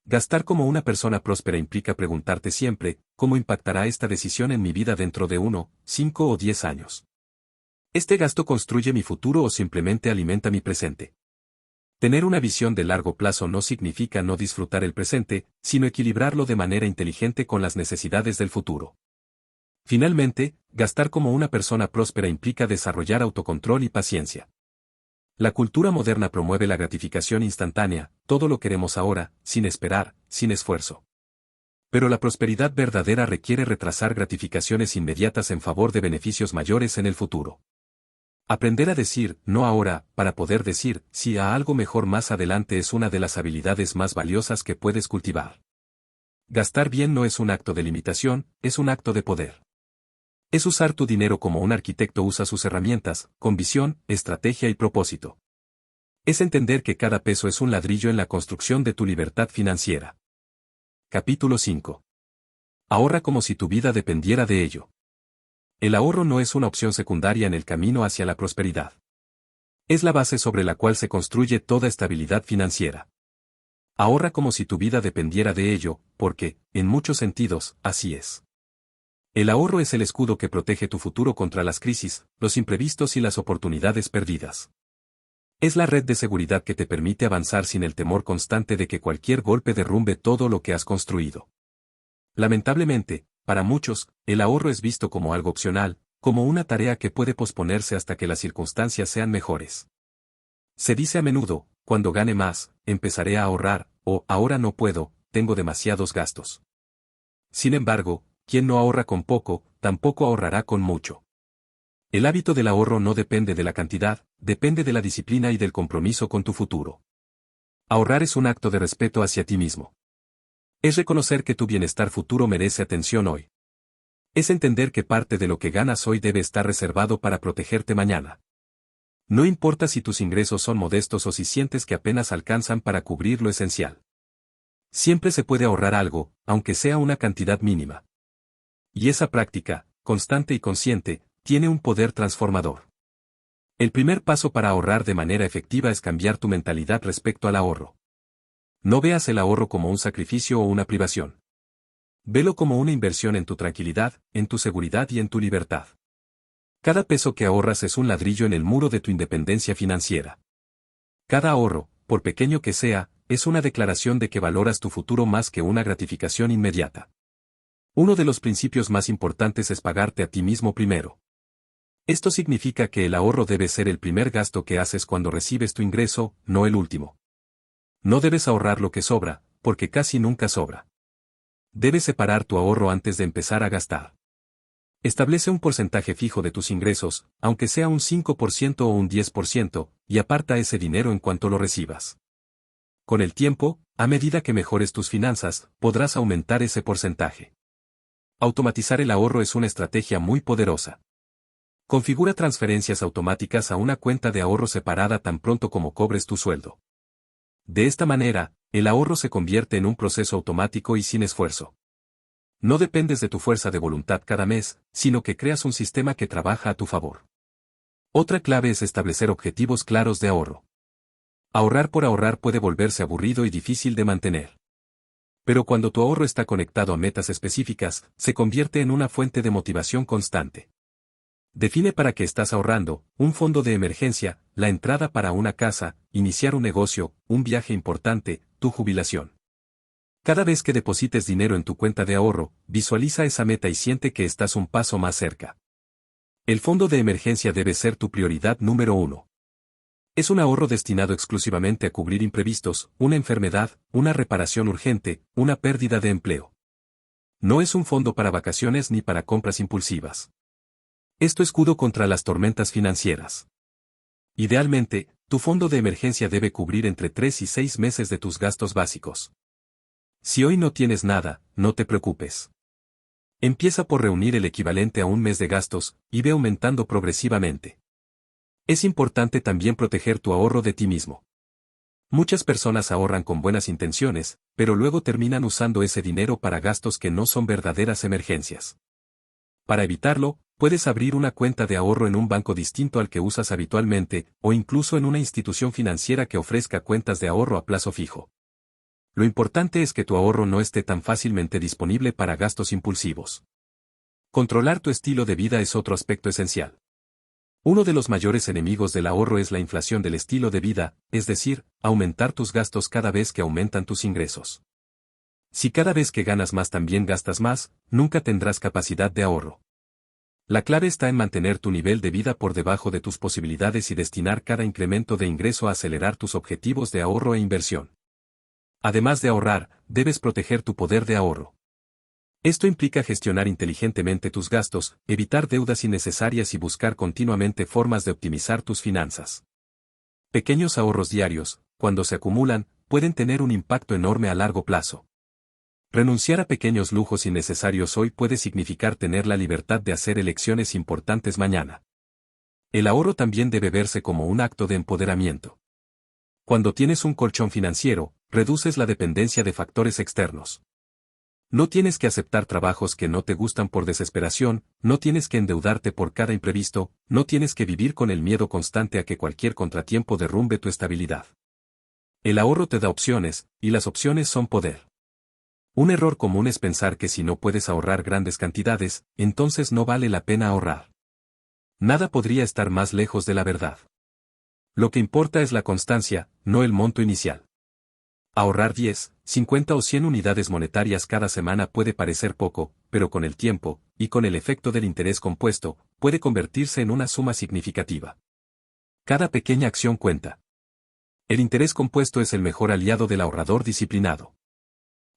Gastar como una persona próspera implica preguntarte siempre, ¿cómo impactará esta decisión en mi vida dentro de 1, 5 o 10 años? ¿Este gasto construye mi futuro o simplemente alimenta mi presente? Tener una visión de largo plazo no significa no disfrutar el presente, sino equilibrarlo de manera inteligente con las necesidades del futuro. Finalmente, gastar como una persona próspera implica desarrollar autocontrol y paciencia. La cultura moderna promueve la gratificación instantánea, todo lo queremos ahora, sin esperar, sin esfuerzo. Pero la prosperidad verdadera requiere retrasar gratificaciones inmediatas en favor de beneficios mayores en el futuro. Aprender a decir no ahora, para poder decir sí a algo mejor más adelante es una de las habilidades más valiosas que puedes cultivar. Gastar bien no es un acto de limitación, es un acto de poder. Es usar tu dinero como un arquitecto usa sus herramientas, con visión, estrategia y propósito. Es entender que cada peso es un ladrillo en la construcción de tu libertad financiera. Capítulo 5. Ahorra como si tu vida dependiera de ello. El ahorro no es una opción secundaria en el camino hacia la prosperidad. Es la base sobre la cual se construye toda estabilidad financiera. Ahorra como si tu vida dependiera de ello, porque, en muchos sentidos, así es. El ahorro es el escudo que protege tu futuro contra las crisis, los imprevistos y las oportunidades perdidas. Es la red de seguridad que te permite avanzar sin el temor constante de que cualquier golpe derrumbe todo lo que has construido. Lamentablemente, para muchos, el ahorro es visto como algo opcional, como una tarea que puede posponerse hasta que las circunstancias sean mejores. Se dice a menudo, cuando gane más, empezaré a ahorrar, o ahora no puedo, tengo demasiados gastos. Sin embargo, quien no ahorra con poco, tampoco ahorrará con mucho. El hábito del ahorro no depende de la cantidad, depende de la disciplina y del compromiso con tu futuro. Ahorrar es un acto de respeto hacia ti mismo. Es reconocer que tu bienestar futuro merece atención hoy. Es entender que parte de lo que ganas hoy debe estar reservado para protegerte mañana. No importa si tus ingresos son modestos o si sientes que apenas alcanzan para cubrir lo esencial. Siempre se puede ahorrar algo, aunque sea una cantidad mínima. Y esa práctica, constante y consciente, tiene un poder transformador. El primer paso para ahorrar de manera efectiva es cambiar tu mentalidad respecto al ahorro. No veas el ahorro como un sacrificio o una privación. Velo como una inversión en tu tranquilidad, en tu seguridad y en tu libertad. Cada peso que ahorras es un ladrillo en el muro de tu independencia financiera. Cada ahorro, por pequeño que sea, es una declaración de que valoras tu futuro más que una gratificación inmediata. Uno de los principios más importantes es pagarte a ti mismo primero. Esto significa que el ahorro debe ser el primer gasto que haces cuando recibes tu ingreso, no el último. No debes ahorrar lo que sobra, porque casi nunca sobra. Debes separar tu ahorro antes de empezar a gastar. Establece un porcentaje fijo de tus ingresos, aunque sea un 5% o un 10%, y aparta ese dinero en cuanto lo recibas. Con el tiempo, a medida que mejores tus finanzas, podrás aumentar ese porcentaje. Automatizar el ahorro es una estrategia muy poderosa. Configura transferencias automáticas a una cuenta de ahorro separada tan pronto como cobres tu sueldo. De esta manera, el ahorro se convierte en un proceso automático y sin esfuerzo. No dependes de tu fuerza de voluntad cada mes, sino que creas un sistema que trabaja a tu favor. Otra clave es establecer objetivos claros de ahorro. Ahorrar por ahorrar puede volverse aburrido y difícil de mantener. Pero cuando tu ahorro está conectado a metas específicas, se convierte en una fuente de motivación constante. Define para qué estás ahorrando: un fondo de emergencia, la entrada para una casa, iniciar un negocio, un viaje importante, tu jubilación. Cada vez que deposites dinero en tu cuenta de ahorro, visualiza esa meta y siente que estás un paso más cerca. El fondo de emergencia debe ser tu prioridad número 1. Es un ahorro destinado exclusivamente a cubrir imprevistos, una enfermedad, una reparación urgente, una pérdida de empleo. No es un fondo para vacaciones ni para compras impulsivas. Es tu escudo contra las tormentas financieras. Idealmente, tu fondo de emergencia debe cubrir entre 3 y 6 meses de tus gastos básicos. Si hoy no tienes nada, no te preocupes. Empieza por reunir el equivalente a un mes de gastos, y ve aumentando progresivamente. Es importante también proteger tu ahorro de ti mismo. Muchas personas ahorran con buenas intenciones, pero luego terminan usando ese dinero para gastos que no son verdaderas emergencias. Para evitarlo, puedes abrir una cuenta de ahorro en un banco distinto al que usas habitualmente, o incluso en una institución financiera que ofrezca cuentas de ahorro a plazo fijo. Lo importante es que tu ahorro no esté tan fácilmente disponible para gastos impulsivos. Controlar tu estilo de vida es otro aspecto esencial. Uno de los mayores enemigos del ahorro es la inflación del estilo de vida, es decir, aumentar tus gastos cada vez que aumentan tus ingresos. Si cada vez que ganas más también gastas más, nunca tendrás capacidad de ahorro. La clave está en mantener tu nivel de vida por debajo de tus posibilidades y destinar cada incremento de ingreso a acelerar tus objetivos de ahorro e inversión. Además de ahorrar, debes proteger tu poder de ahorro. Esto implica gestionar inteligentemente tus gastos, evitar deudas innecesarias y buscar continuamente formas de optimizar tus finanzas. Pequeños ahorros diarios, cuando se acumulan, pueden tener un impacto enorme a largo plazo. Renunciar a pequeños lujos innecesarios hoy puede significar tener la libertad de hacer elecciones importantes mañana. El ahorro también debe verse como un acto de empoderamiento. Cuando tienes un colchón financiero, reduces la dependencia de factores externos. No tienes que aceptar trabajos que no te gustan por desesperación, no tienes que endeudarte por cada imprevisto, no tienes que vivir con el miedo constante a que cualquier contratiempo derrumbe tu estabilidad. El ahorro te da opciones, y las opciones son poder. Un error común es pensar que si no puedes ahorrar grandes cantidades, entonces no vale la pena ahorrar. Nada podría estar más lejos de la verdad. Lo que importa es la constancia, no el monto inicial. Ahorrar 10, 50 o 100 unidades monetarias cada semana puede parecer poco, pero con el tiempo, y con el efecto del interés compuesto, puede convertirse en una suma significativa. Cada pequeña acción cuenta. El interés compuesto es el mejor aliado del ahorrador disciplinado.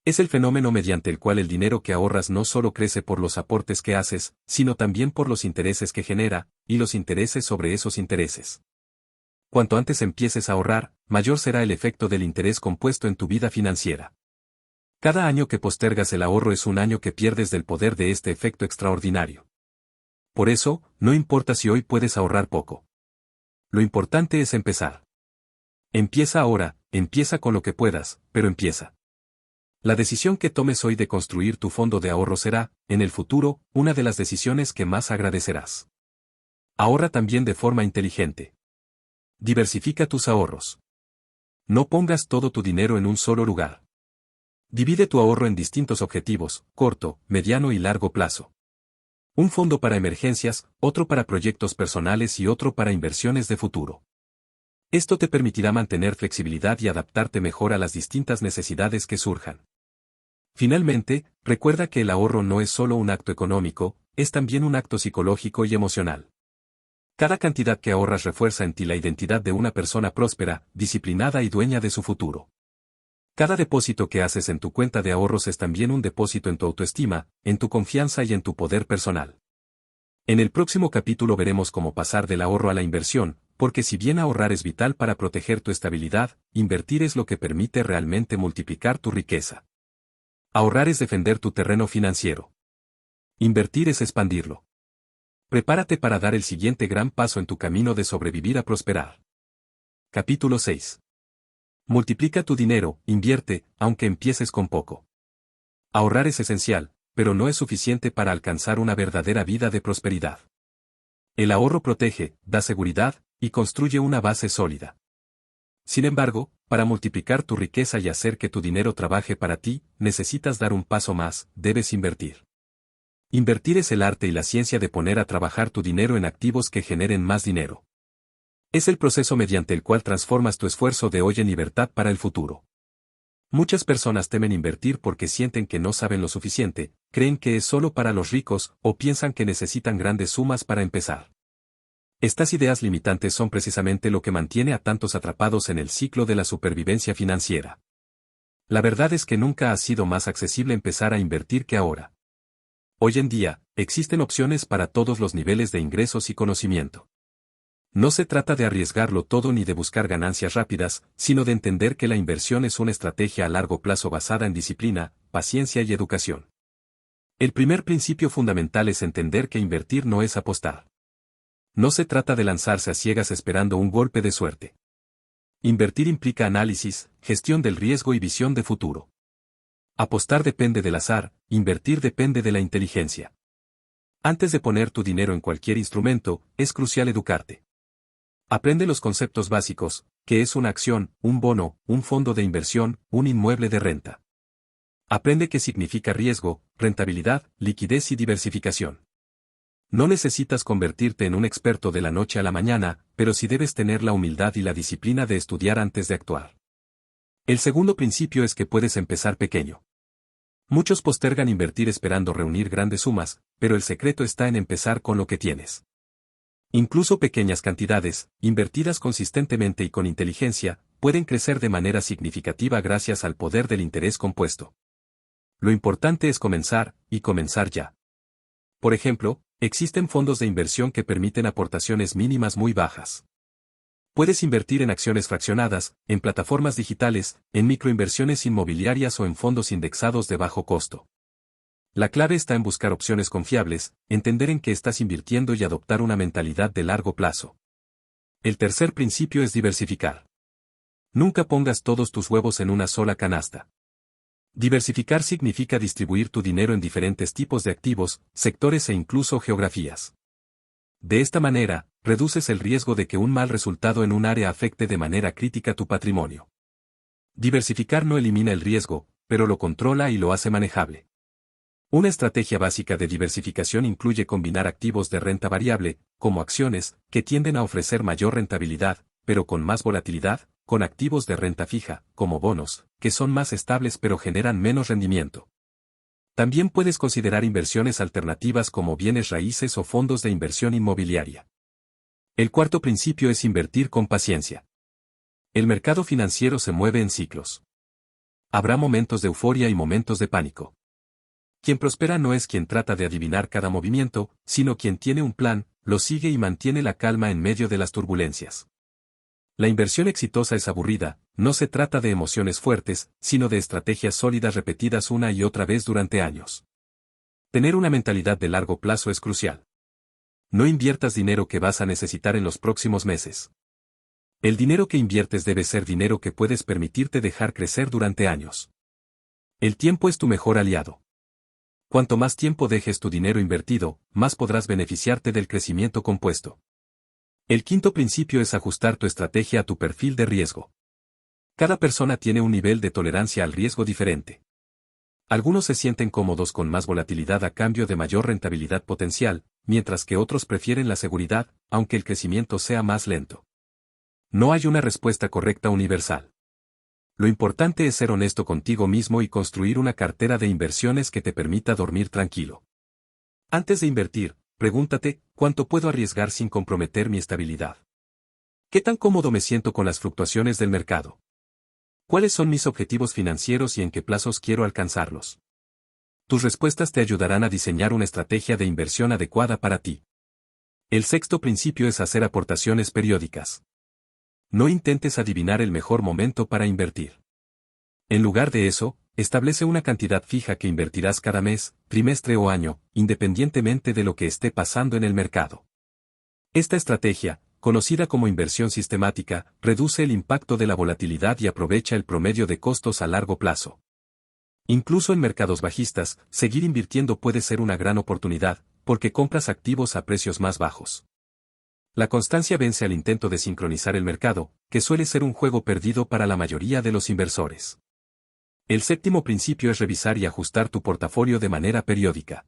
Es el fenómeno mediante el cual el dinero que ahorras no solo crece por los aportes que haces, sino también por los intereses que genera, y los intereses sobre esos intereses. Cuanto antes empieces a ahorrar, mayor será el efecto del interés compuesto en tu vida financiera. Cada año que postergas el ahorro es un año que pierdes del poder de este efecto extraordinario. Por eso, no importa si hoy puedes ahorrar poco. Lo importante es empezar. Empieza ahora, empieza con lo que puedas, pero empieza. La decisión que tomes hoy de construir tu fondo de ahorro será, en el futuro, una de las decisiones que más agradecerás. Ahorra también de forma inteligente. Diversifica tus ahorros. No pongas todo tu dinero en un solo lugar. Divide tu ahorro en distintos objetivos, corto, mediano y largo plazo. Un fondo para emergencias, otro para proyectos personales y otro para inversiones de futuro. Esto te permitirá mantener flexibilidad y adaptarte mejor a las distintas necesidades que surjan. Finalmente, recuerda que el ahorro no es solo un acto económico, es también un acto psicológico y emocional. Cada cantidad que ahorras refuerza en ti la identidad de una persona próspera, disciplinada y dueña de su futuro. Cada depósito que haces en tu cuenta de ahorros es también un depósito en tu autoestima, en tu confianza y en tu poder personal. En el próximo capítulo veremos cómo pasar del ahorro a la inversión, porque si bien ahorrar es vital para proteger tu estabilidad, invertir es lo que permite realmente multiplicar tu riqueza. Ahorrar es defender tu terreno financiero. Invertir es expandirlo. Prepárate para dar el siguiente gran paso en tu camino de sobrevivir a prosperar. Capítulo 6. Multiplica tu dinero, invierte, aunque empieces con poco. Ahorrar es esencial, pero no es suficiente para alcanzar una verdadera vida de prosperidad. El ahorro protege, da seguridad, y construye una base sólida. Sin embargo, para multiplicar tu riqueza y hacer que tu dinero trabaje para ti, necesitas dar un paso más, debes invertir. Invertir es el arte y la ciencia de poner a trabajar tu dinero en activos que generen más dinero. Es el proceso mediante el cual transformas tu esfuerzo de hoy en libertad para el futuro. Muchas personas temen invertir porque sienten que no saben lo suficiente, creen que es solo para los ricos o piensan que necesitan grandes sumas para empezar. Estas ideas limitantes son precisamente lo que mantiene a tantos atrapados en el ciclo de la supervivencia financiera. La verdad es que nunca ha sido más accesible empezar a invertir que ahora. Hoy en día, existen opciones para todos los niveles de ingresos y conocimiento. No se trata de arriesgarlo todo ni de buscar ganancias rápidas, sino de entender que la inversión es una estrategia a largo plazo basada en disciplina, paciencia y educación. El primer principio fundamental es entender que invertir no es apostar. No se trata de lanzarse a ciegas esperando un golpe de suerte. Invertir implica análisis, gestión del riesgo y visión de futuro. Apostar depende del azar, invertir depende de la inteligencia. Antes de poner tu dinero en cualquier instrumento, es crucial educarte. Aprende los conceptos básicos, qué es una acción, un bono, un fondo de inversión, un inmueble de renta. Aprende qué significa riesgo, rentabilidad, liquidez y diversificación. No necesitas convertirte en un experto de la noche a la mañana, pero sí debes tener la humildad y la disciplina de estudiar antes de actuar. El segundo principio es que puedes empezar pequeño. Muchos postergan invertir esperando reunir grandes sumas, pero el secreto está en empezar con lo que tienes. Incluso pequeñas cantidades, invertidas consistentemente y con inteligencia, pueden crecer de manera significativa gracias al poder del interés compuesto. Lo importante es comenzar, y comenzar ya. Por ejemplo, existen fondos de inversión que permiten aportaciones mínimas muy bajas. Puedes invertir en acciones fraccionadas, en plataformas digitales, en microinversiones inmobiliarias o en fondos indexados de bajo costo. La clave está en buscar opciones confiables, entender en qué estás invirtiendo y adoptar una mentalidad de largo plazo. El tercer principio es diversificar. Nunca pongas todos tus huevos en una sola canasta. Diversificar significa distribuir tu dinero en diferentes tipos de activos, sectores e incluso geografías. De esta manera, reduces el riesgo de que un mal resultado en un área afecte de manera crítica tu patrimonio. Diversificar no elimina el riesgo, pero lo controla y lo hace manejable. Una estrategia básica de diversificación incluye combinar activos de renta variable, como acciones, que tienden a ofrecer mayor rentabilidad, pero con más volatilidad, con activos de renta fija, como bonos, que son más estables pero generan menos rendimiento. También puedes considerar inversiones alternativas como bienes raíces o fondos de inversión inmobiliaria. El cuarto principio es invertir con paciencia. El mercado financiero se mueve en ciclos. Habrá momentos de euforia y momentos de pánico. Quien prospera no es quien trata de adivinar cada movimiento, sino quien tiene un plan, lo sigue y mantiene la calma en medio de las turbulencias. La inversión exitosa es aburrida, no se trata de emociones fuertes, sino de estrategias sólidas repetidas una y otra vez durante años. Tener una mentalidad de largo plazo es crucial. No inviertas dinero que vas a necesitar en los próximos meses. El dinero que inviertes debe ser dinero que puedes permitirte dejar crecer durante años. El tiempo es tu mejor aliado. Cuanto más tiempo dejes tu dinero invertido, más podrás beneficiarte del crecimiento compuesto. El quinto principio es ajustar tu estrategia a tu perfil de riesgo. Cada persona tiene un nivel de tolerancia al riesgo diferente. Algunos se sienten cómodos con más volatilidad a cambio de mayor rentabilidad potencial, mientras que otros prefieren la seguridad, aunque el crecimiento sea más lento. No hay una respuesta correcta universal. Lo importante es ser honesto contigo mismo y construir una cartera de inversiones que te permita dormir tranquilo. Antes de invertir, pregúntate, ¿cuánto puedo arriesgar sin comprometer mi estabilidad? ¿Qué tan cómodo me siento con las fluctuaciones del mercado? ¿Cuáles son mis objetivos financieros y en qué plazos quiero alcanzarlos? Tus respuestas te ayudarán a diseñar una estrategia de inversión adecuada para ti. El sexto principio es hacer aportaciones periódicas. No intentes adivinar el mejor momento para invertir. En lugar de eso, establece una cantidad fija que invertirás cada mes, trimestre o año, independientemente de lo que esté pasando en el mercado. Esta estrategia, conocida como inversión sistemática, reduce el impacto de la volatilidad y aprovecha el promedio de costos a largo plazo. Incluso en mercados bajistas, seguir invirtiendo puede ser una gran oportunidad, porque compras activos a precios más bajos. La constancia vence al intento de sincronizar el mercado, que suele ser un juego perdido para la mayoría de los inversores. El séptimo principio es revisar y ajustar tu portafolio de manera periódica.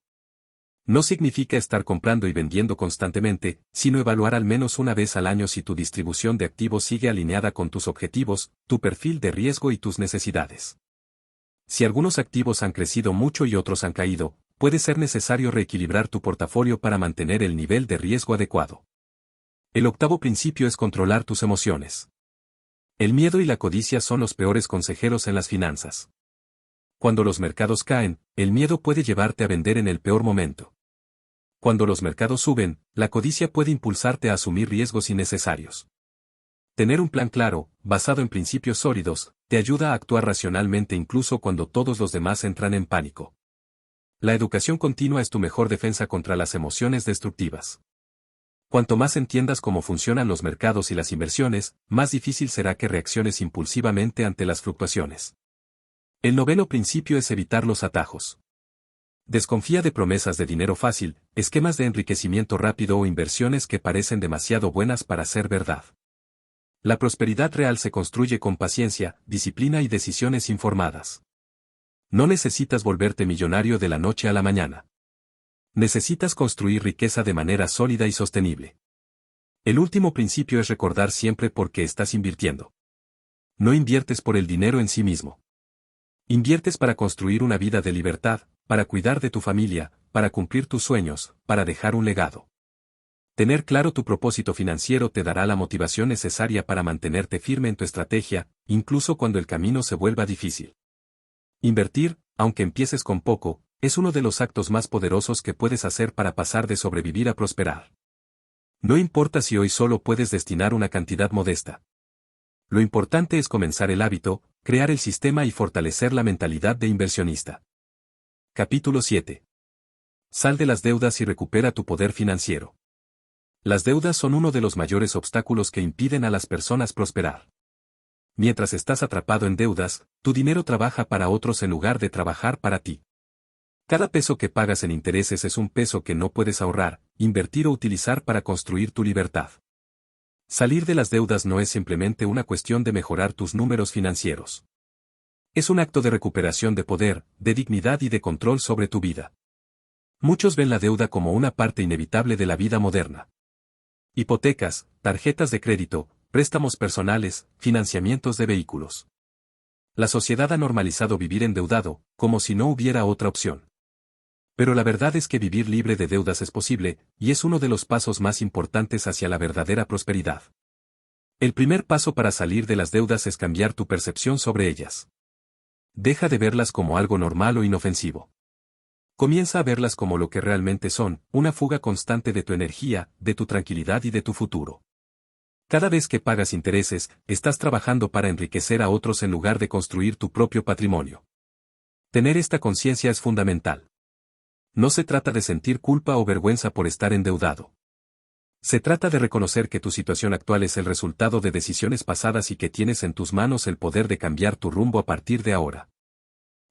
No significa estar comprando y vendiendo constantemente, sino evaluar al menos una vez al año si tu distribución de activos sigue alineada con tus objetivos, tu perfil de riesgo y tus necesidades. Si algunos activos han crecido mucho y otros han caído, puede ser necesario reequilibrar tu portafolio para mantener el nivel de riesgo adecuado. El octavo principio es controlar tus emociones. El miedo y la codicia son los peores consejeros en las finanzas. Cuando los mercados caen, el miedo puede llevarte a vender en el peor momento. Cuando los mercados suben, la codicia puede impulsarte a asumir riesgos innecesarios. Tener un plan claro, basado en principios sólidos, te ayuda a actuar racionalmente incluso cuando todos los demás entran en pánico. La educación continua es tu mejor defensa contra las emociones destructivas. Cuanto más entiendas cómo funcionan los mercados y las inversiones, más difícil será que reacciones impulsivamente ante las fluctuaciones. El noveno principio es evitar los atajos. Desconfía de promesas de dinero fácil, esquemas de enriquecimiento rápido o inversiones que parecen demasiado buenas para ser verdad. La prosperidad real se construye con paciencia, disciplina y decisiones informadas. No necesitas volverte millonario de la noche a la mañana. Necesitas construir riqueza de manera sólida y sostenible. El último principio es recordar siempre por qué estás invirtiendo. No inviertes por el dinero en sí mismo. Inviertes para construir una vida de libertad, para cuidar de tu familia, para cumplir tus sueños, para dejar un legado. Tener claro tu propósito financiero te dará la motivación necesaria para mantenerte firme en tu estrategia, incluso cuando el camino se vuelva difícil. Invertir, aunque empieces con poco, es uno de los actos más poderosos que puedes hacer para pasar de sobrevivir a prosperar. No importa si hoy solo puedes destinar una cantidad modesta. Lo importante es comenzar el hábito, crear el sistema y fortalecer la mentalidad de inversionista. Capítulo 7. Sal de las deudas y recupera tu poder financiero. Las deudas son uno de los mayores obstáculos que impiden a las personas prosperar. Mientras estás atrapado en deudas, tu dinero trabaja para otros en lugar de trabajar para ti. Cada peso que pagas en intereses es un peso que no puedes ahorrar, invertir o utilizar para construir tu libertad. Salir de las deudas no es simplemente una cuestión de mejorar tus números financieros. Es un acto de recuperación de poder, de dignidad y de control sobre tu vida. Muchos ven la deuda como una parte inevitable de la vida moderna. Hipotecas, tarjetas de crédito, préstamos personales, financiamientos de vehículos. La sociedad ha normalizado vivir endeudado, como si no hubiera otra opción. Pero la verdad es que vivir libre de deudas es posible, y es uno de los pasos más importantes hacia la verdadera prosperidad. El primer paso para salir de las deudas es cambiar tu percepción sobre ellas. Deja de verlas como algo normal o inofensivo. Comienza a verlas como lo que realmente son, una fuga constante de tu energía, de tu tranquilidad y de tu futuro. Cada vez que pagas intereses, estás trabajando para enriquecer a otros en lugar de construir tu propio patrimonio. Tener esta conciencia es fundamental. No se trata de sentir culpa o vergüenza por estar endeudado. Se trata de reconocer que tu situación actual es el resultado de decisiones pasadas y que tienes en tus manos el poder de cambiar tu rumbo a partir de ahora.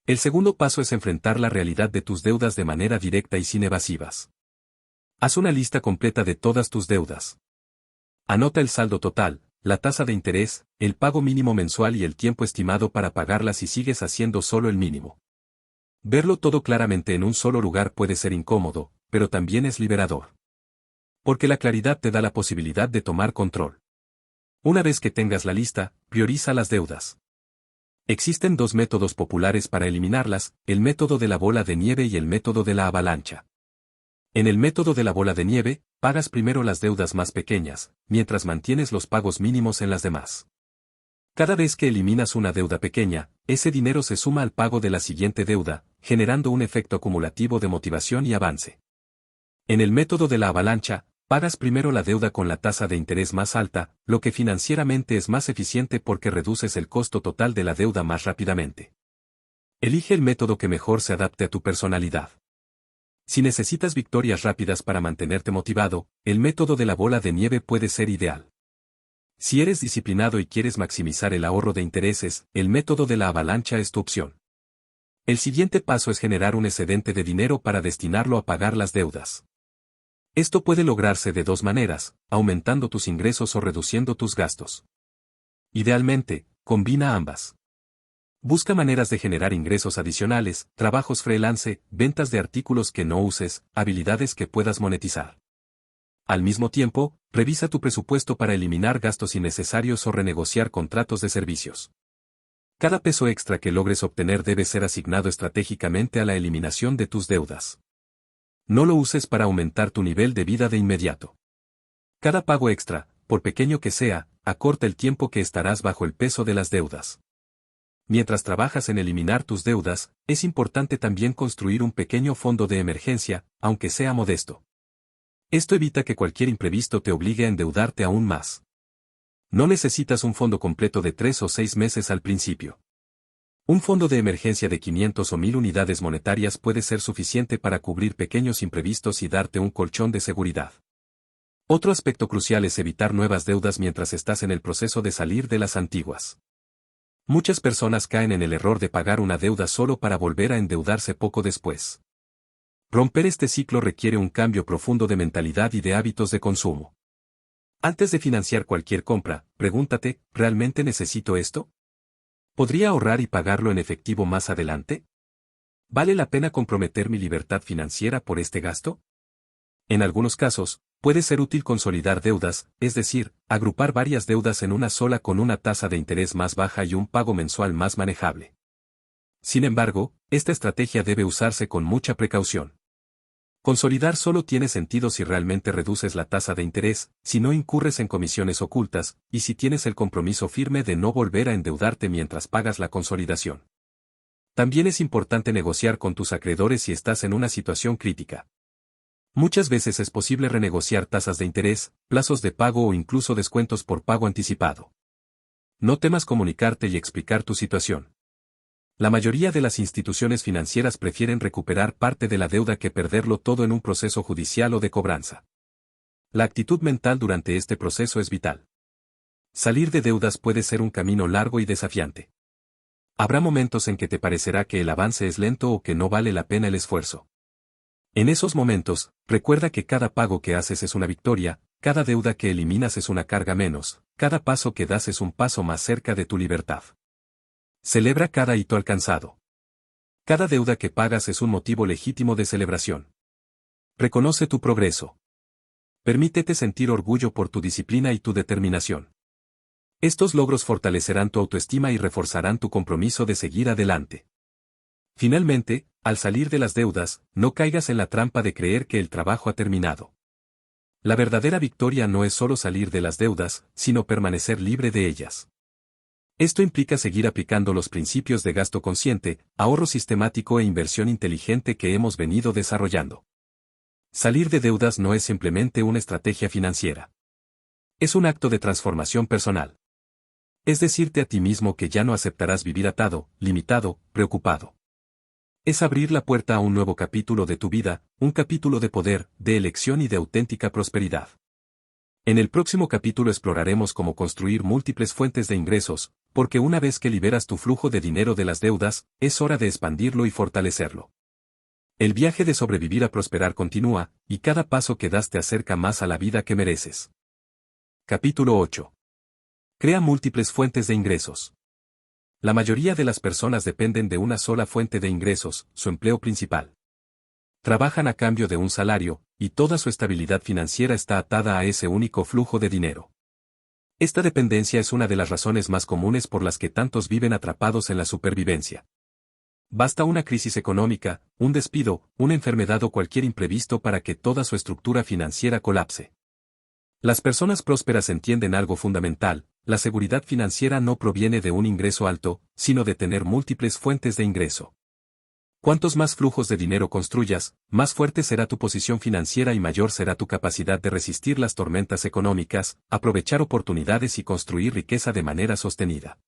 El segundo paso es enfrentar la realidad de tus deudas de manera directa y sin evasivas. Haz una lista completa de todas tus deudas. Anota el saldo total, la tasa de interés, el pago mínimo mensual y el tiempo estimado para pagarlas si sigues haciendo solo el mínimo. Verlo todo claramente en un solo lugar puede ser incómodo, pero también es liberador. Porque la claridad te da la posibilidad de tomar control. Una vez que tengas la lista, prioriza las deudas. Existen dos métodos populares para eliminarlas, el método de la bola de nieve y el método de la avalancha. En el método de la bola de nieve, pagas primero las deudas más pequeñas, mientras mantienes los pagos mínimos en las demás. Cada vez que eliminas una deuda pequeña, ese dinero se suma al pago de la siguiente deuda, generando un efecto acumulativo de motivación y avance. En el método de la avalancha, pagas primero la deuda con la tasa de interés más alta, lo que financieramente es más eficiente porque reduces el costo total de la deuda más rápidamente. Elige el método que mejor se adapte a tu personalidad. Si necesitas victorias rápidas para mantenerte motivado, el método de la bola de nieve puede ser ideal. Si eres disciplinado y quieres maximizar el ahorro de intereses, el método de la avalancha es tu opción. El siguiente paso es generar un excedente de dinero para destinarlo a pagar las deudas. Esto puede lograrse de dos maneras, aumentando tus ingresos o reduciendo tus gastos. Idealmente, combina ambas. Busca maneras de generar ingresos adicionales, trabajos freelance, ventas de artículos que no uses, habilidades que puedas monetizar. Al mismo tiempo, revisa tu presupuesto para eliminar gastos innecesarios o renegociar contratos de servicios. Cada peso extra que logres obtener debe ser asignado estratégicamente a la eliminación de tus deudas. No lo uses para aumentar tu nivel de vida de inmediato. Cada pago extra, por pequeño que sea, acorta el tiempo que estarás bajo el peso de las deudas. Mientras trabajas en eliminar tus deudas, es importante también construir un pequeño fondo de emergencia, aunque sea modesto. Esto evita que cualquier imprevisto te obligue a endeudarte aún más. No necesitas un fondo completo de 3 o 6 meses al principio. Un fondo de emergencia de 500 o 1000 unidades monetarias puede ser suficiente para cubrir pequeños imprevistos y darte un colchón de seguridad. Otro aspecto crucial es evitar nuevas deudas mientras estás en el proceso de salir de las antiguas. Muchas personas caen en el error de pagar una deuda solo para volver a endeudarse poco después. Romper este ciclo requiere un cambio profundo de mentalidad y de hábitos de consumo. Antes de financiar cualquier compra, pregúntate, ¿realmente necesito esto? ¿Podría ahorrar y pagarlo en efectivo más adelante? ¿Vale la pena comprometer mi libertad financiera por este gasto? En algunos casos, puede ser útil consolidar deudas, es decir, agrupar varias deudas en una sola con una tasa de interés más baja y un pago mensual más manejable. Sin embargo, esta estrategia debe usarse con mucha precaución. Consolidar solo tiene sentido si realmente reduces la tasa de interés, si no incurres en comisiones ocultas, y si tienes el compromiso firme de no volver a endeudarte mientras pagas la consolidación. También es importante negociar con tus acreedores si estás en una situación crítica. Muchas veces es posible renegociar tasas de interés, plazos de pago o incluso descuentos por pago anticipado. No temas comunicarte y explicar tu situación. La mayoría de las instituciones financieras prefieren recuperar parte de la deuda que perderlo todo en un proceso judicial o de cobranza. La actitud mental durante este proceso es vital. Salir de deudas puede ser un camino largo y desafiante. Habrá momentos en que te parecerá que el avance es lento o que no vale la pena el esfuerzo. En esos momentos, recuerda que cada pago que haces es una victoria, cada deuda que eliminas es una carga menos, cada paso que das es un paso más cerca de tu libertad. Celebra cada hito alcanzado. Cada deuda que pagas es un motivo legítimo de celebración. Reconoce tu progreso. Permítete sentir orgullo por tu disciplina y tu determinación. Estos logros fortalecerán tu autoestima y reforzarán tu compromiso de seguir adelante. Finalmente, al salir de las deudas, no caigas en la trampa de creer que el trabajo ha terminado. La verdadera victoria no es solo salir de las deudas, sino permanecer libre de ellas. Esto implica seguir aplicando los principios de gasto consciente, ahorro sistemático e inversión inteligente que hemos venido desarrollando. Salir de deudas no es simplemente una estrategia financiera. Es un acto de transformación personal. Es decirte a ti mismo que ya no aceptarás vivir atado, limitado, preocupado. Es abrir la puerta a un nuevo capítulo de tu vida, un capítulo de poder, de elección y de auténtica prosperidad. En el próximo capítulo exploraremos cómo construir múltiples fuentes de ingresos, porque una vez que liberas tu flujo de dinero de las deudas, es hora de expandirlo y fortalecerlo. El viaje de sobrevivir a prosperar continúa, y cada paso que das te acerca más a la vida que mereces. Capítulo 8. Crea múltiples fuentes de ingresos. La mayoría de las personas dependen de una sola fuente de ingresos, su empleo principal. Trabajan a cambio de un salario, y toda su estabilidad financiera está atada a ese único flujo de dinero. Esta dependencia es una de las razones más comunes por las que tantos viven atrapados en la supervivencia. Basta una crisis económica, un despido, una enfermedad o cualquier imprevisto para que toda su estructura financiera colapse. Las personas prósperas entienden algo fundamental: la seguridad financiera no proviene de un ingreso alto, sino de tener múltiples fuentes de ingreso. Cuantos más flujos de dinero construyas, más fuerte será tu posición financiera y mayor será tu capacidad de resistir las tormentas económicas, aprovechar oportunidades y construir riqueza de manera sostenida.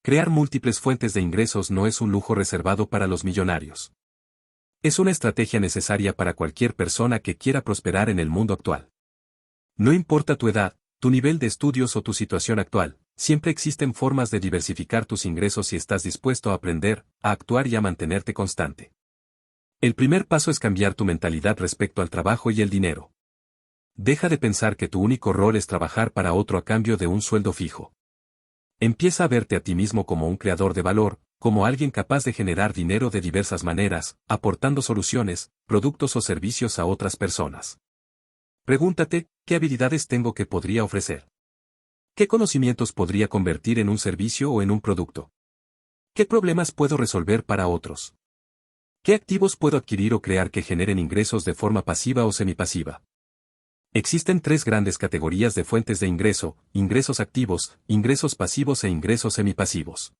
Crear múltiples fuentes de ingresos no es un lujo reservado para los millonarios. Es una estrategia necesaria para cualquier persona que quiera prosperar en el mundo actual. No importa tu edad, tu nivel de estudios o tu situación actual, siempre existen formas de diversificar tus ingresos si estás dispuesto a aprender, a actuar y a mantenerte constante. El primer paso es cambiar tu mentalidad respecto al trabajo y el dinero. Deja de pensar que tu único rol es trabajar para otro a cambio de un sueldo fijo. Empieza a verte a ti mismo como un creador de valor, como alguien capaz de generar dinero de diversas maneras, aportando soluciones, productos o servicios a otras personas. Pregúntate, ¿qué habilidades tengo que podría ofrecer? ¿Qué conocimientos podría convertir en un servicio o en un producto? ¿Qué problemas puedo resolver para otros? ¿Qué activos puedo adquirir o crear que generen ingresos de forma pasiva o semipasiva? Existen tres grandes categorías de fuentes de ingreso: ingresos activos, ingresos pasivos e ingresos semipasivos.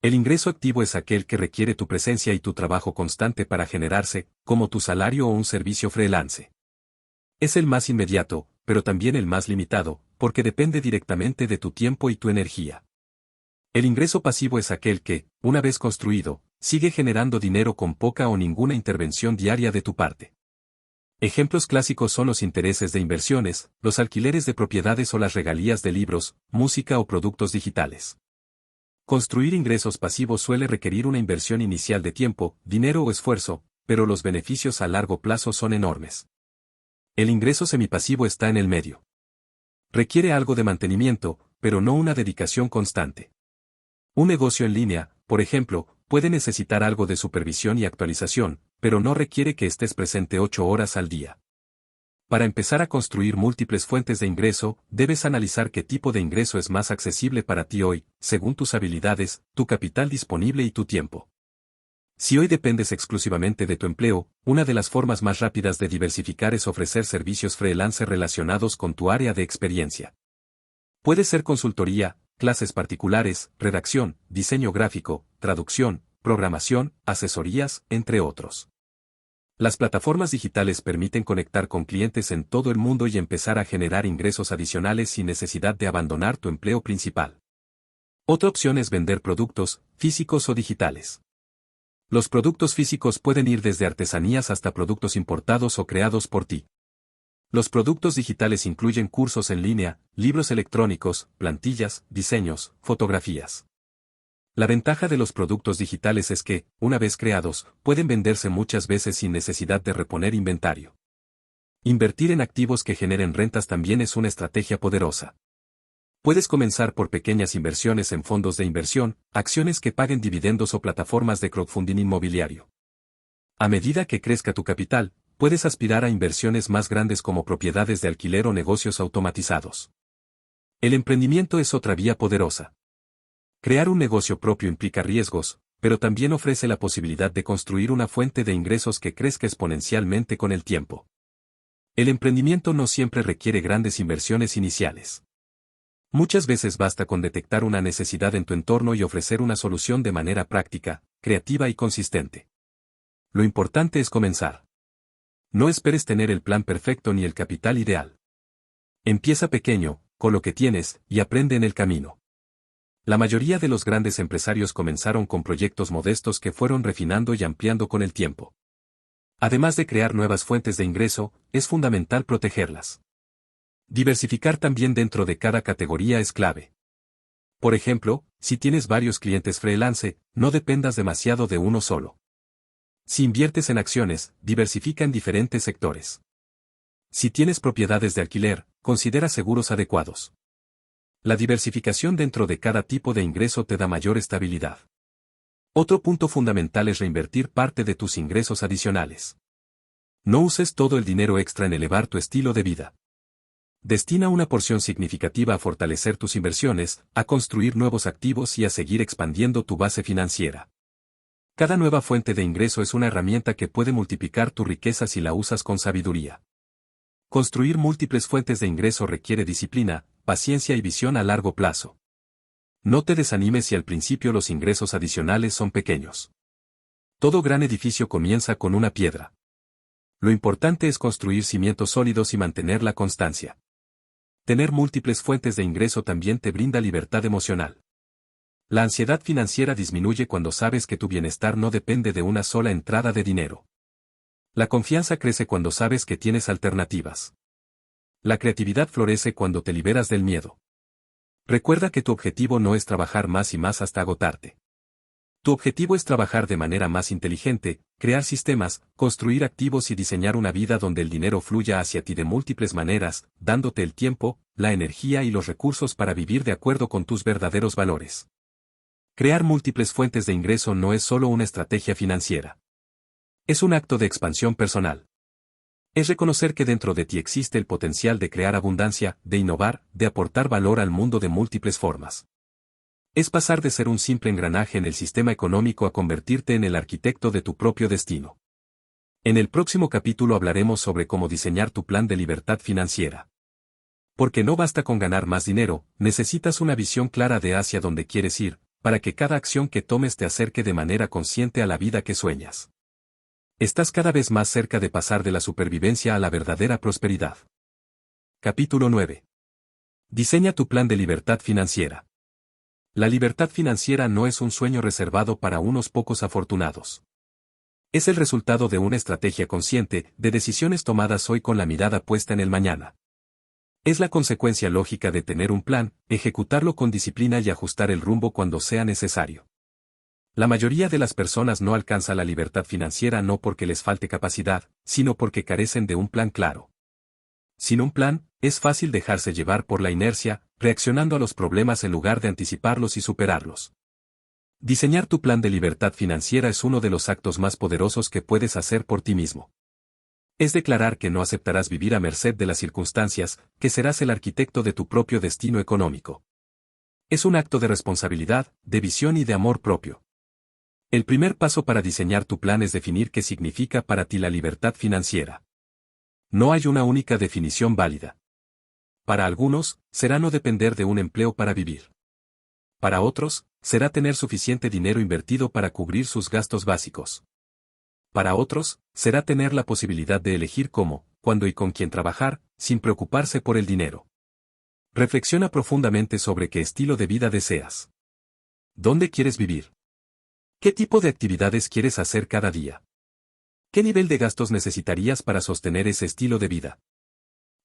El ingreso activo es aquel que requiere tu presencia y tu trabajo constante para generarse, como tu salario o un servicio freelance. Es el más inmediato, pero también el más limitado, porque depende directamente de tu tiempo y tu energía. El ingreso pasivo es aquel que, una vez construido, sigue generando dinero con poca o ninguna intervención diaria de tu parte. Ejemplos clásicos son los intereses de inversiones, los alquileres de propiedades o las regalías de libros, música o productos digitales. Construir ingresos pasivos suele requerir una inversión inicial de tiempo, dinero o esfuerzo, pero los beneficios a largo plazo son enormes. El ingreso semipasivo está en el medio. Requiere algo de mantenimiento, pero no una dedicación constante. Un negocio en línea, por ejemplo, puede necesitar algo de supervisión y actualización, pero no requiere que estés presente 8 horas al día. Para empezar a construir múltiples fuentes de ingreso, debes analizar qué tipo de ingreso es más accesible para ti hoy, según tus habilidades, tu capital disponible y tu tiempo. Si hoy dependes exclusivamente de tu empleo, una de las formas más rápidas de diversificar es ofrecer servicios freelance relacionados con tu área de experiencia. Puede ser consultoría, clases particulares, redacción, diseño gráfico, traducción, programación, asesorías, entre otros. Las plataformas digitales permiten conectar con clientes en todo el mundo y empezar a generar ingresos adicionales sin necesidad de abandonar tu empleo principal. Otra opción es vender productos, físicos o digitales. Los productos físicos pueden ir desde artesanías hasta productos importados o creados por ti. Los productos digitales incluyen cursos en línea, libros electrónicos, plantillas, diseños, fotografías. La ventaja de los productos digitales es que, una vez creados, pueden venderse muchas veces sin necesidad de reponer inventario. Invertir en activos que generen rentas también es una estrategia poderosa. Puedes comenzar por pequeñas inversiones en fondos de inversión, acciones que paguen dividendos o plataformas de crowdfunding inmobiliario. A medida que crezca tu capital, puedes aspirar a inversiones más grandes como propiedades de alquiler o negocios automatizados. El emprendimiento es otra vía poderosa. Crear un negocio propio implica riesgos, pero también ofrece la posibilidad de construir una fuente de ingresos que crezca exponencialmente con el tiempo. El emprendimiento no siempre requiere grandes inversiones iniciales. Muchas veces basta con detectar una necesidad en tu entorno y ofrecer una solución de manera práctica, creativa y consistente. Lo importante es comenzar. No esperes tener el plan perfecto ni el capital ideal. Empieza pequeño, con lo que tienes, y aprende en el camino. La mayoría de los grandes empresarios comenzaron con proyectos modestos que fueron refinando y ampliando con el tiempo. Además de crear nuevas fuentes de ingreso, es fundamental protegerlas. Diversificar también dentro de cada categoría es clave. Por ejemplo, si tienes varios clientes freelance, no dependas demasiado de uno solo. Si inviertes en acciones, diversifica en diferentes sectores. Si tienes propiedades de alquiler, considera seguros adecuados. La diversificación dentro de cada tipo de ingreso te da mayor estabilidad. Otro punto fundamental es reinvertir parte de tus ingresos adicionales. No uses todo el dinero extra en elevar tu estilo de vida. Destina una porción significativa a fortalecer tus inversiones, a construir nuevos activos y a seguir expandiendo tu base financiera. Cada nueva fuente de ingreso es una herramienta que puede multiplicar tu riqueza si la usas con sabiduría. Construir múltiples fuentes de ingreso requiere disciplina, paciencia y visión a largo plazo. No te desanimes si al principio los ingresos adicionales son pequeños. Todo gran edificio comienza con una piedra. Lo importante es construir cimientos sólidos y mantener la constancia. Tener múltiples fuentes de ingreso también te brinda libertad emocional. La ansiedad financiera disminuye cuando sabes que tu bienestar no depende de una sola entrada de dinero. La confianza crece cuando sabes que tienes alternativas. La creatividad florece cuando te liberas del miedo. Recuerda que tu objetivo no es trabajar más y más hasta agotarte. Tu objetivo es trabajar de manera más inteligente, crear sistemas, construir activos y diseñar una vida donde el dinero fluya hacia ti de múltiples maneras, dándote el tiempo, la energía y los recursos para vivir de acuerdo con tus verdaderos valores. Crear múltiples fuentes de ingreso no es solo una estrategia financiera. Es un acto de expansión personal. Es reconocer que dentro de ti existe el potencial de crear abundancia, de innovar, de aportar valor al mundo de múltiples formas. Es pasar de ser un simple engranaje en el sistema económico a convertirte en el arquitecto de tu propio destino. En el próximo capítulo hablaremos sobre cómo diseñar tu plan de libertad financiera. Porque no basta con ganar más dinero, necesitas una visión clara de hacia dónde quieres ir, para que cada acción que tomes te acerque de manera consciente a la vida que sueñas. Estás cada vez más cerca de pasar de la supervivencia a la verdadera prosperidad. Capítulo 9. Diseña tu plan de libertad financiera. La libertad financiera no es un sueño reservado para unos pocos afortunados. Es el resultado de una estrategia consciente, de decisiones tomadas hoy con la mirada puesta en el mañana. Es la consecuencia lógica de tener un plan, ejecutarlo con disciplina y ajustar el rumbo cuando sea necesario. La mayoría de las personas no alcanza la libertad financiera no porque les falte capacidad, sino porque carecen de un plan claro. Sin un plan, es fácil dejarse llevar por la inercia, reaccionando a los problemas en lugar de anticiparlos y superarlos. Diseñar tu plan de libertad financiera es uno de los actos más poderosos que puedes hacer por ti mismo. Es declarar que no aceptarás vivir a merced de las circunstancias, que serás el arquitecto de tu propio destino económico. Es un acto de responsabilidad, de visión y de amor propio. El primer paso para diseñar tu plan es definir qué significa para ti la libertad financiera. No hay una única definición válida. Para algunos, será no depender de un empleo para vivir. Para otros, será tener suficiente dinero invertido para cubrir sus gastos básicos. Para otros, será tener la posibilidad de elegir cómo, cuándo y con quién trabajar, sin preocuparse por el dinero. Reflexiona profundamente sobre qué estilo de vida deseas. ¿Dónde quieres vivir? ¿Qué tipo de actividades quieres hacer cada día? ¿Qué nivel de gastos necesitarías para sostener ese estilo de vida?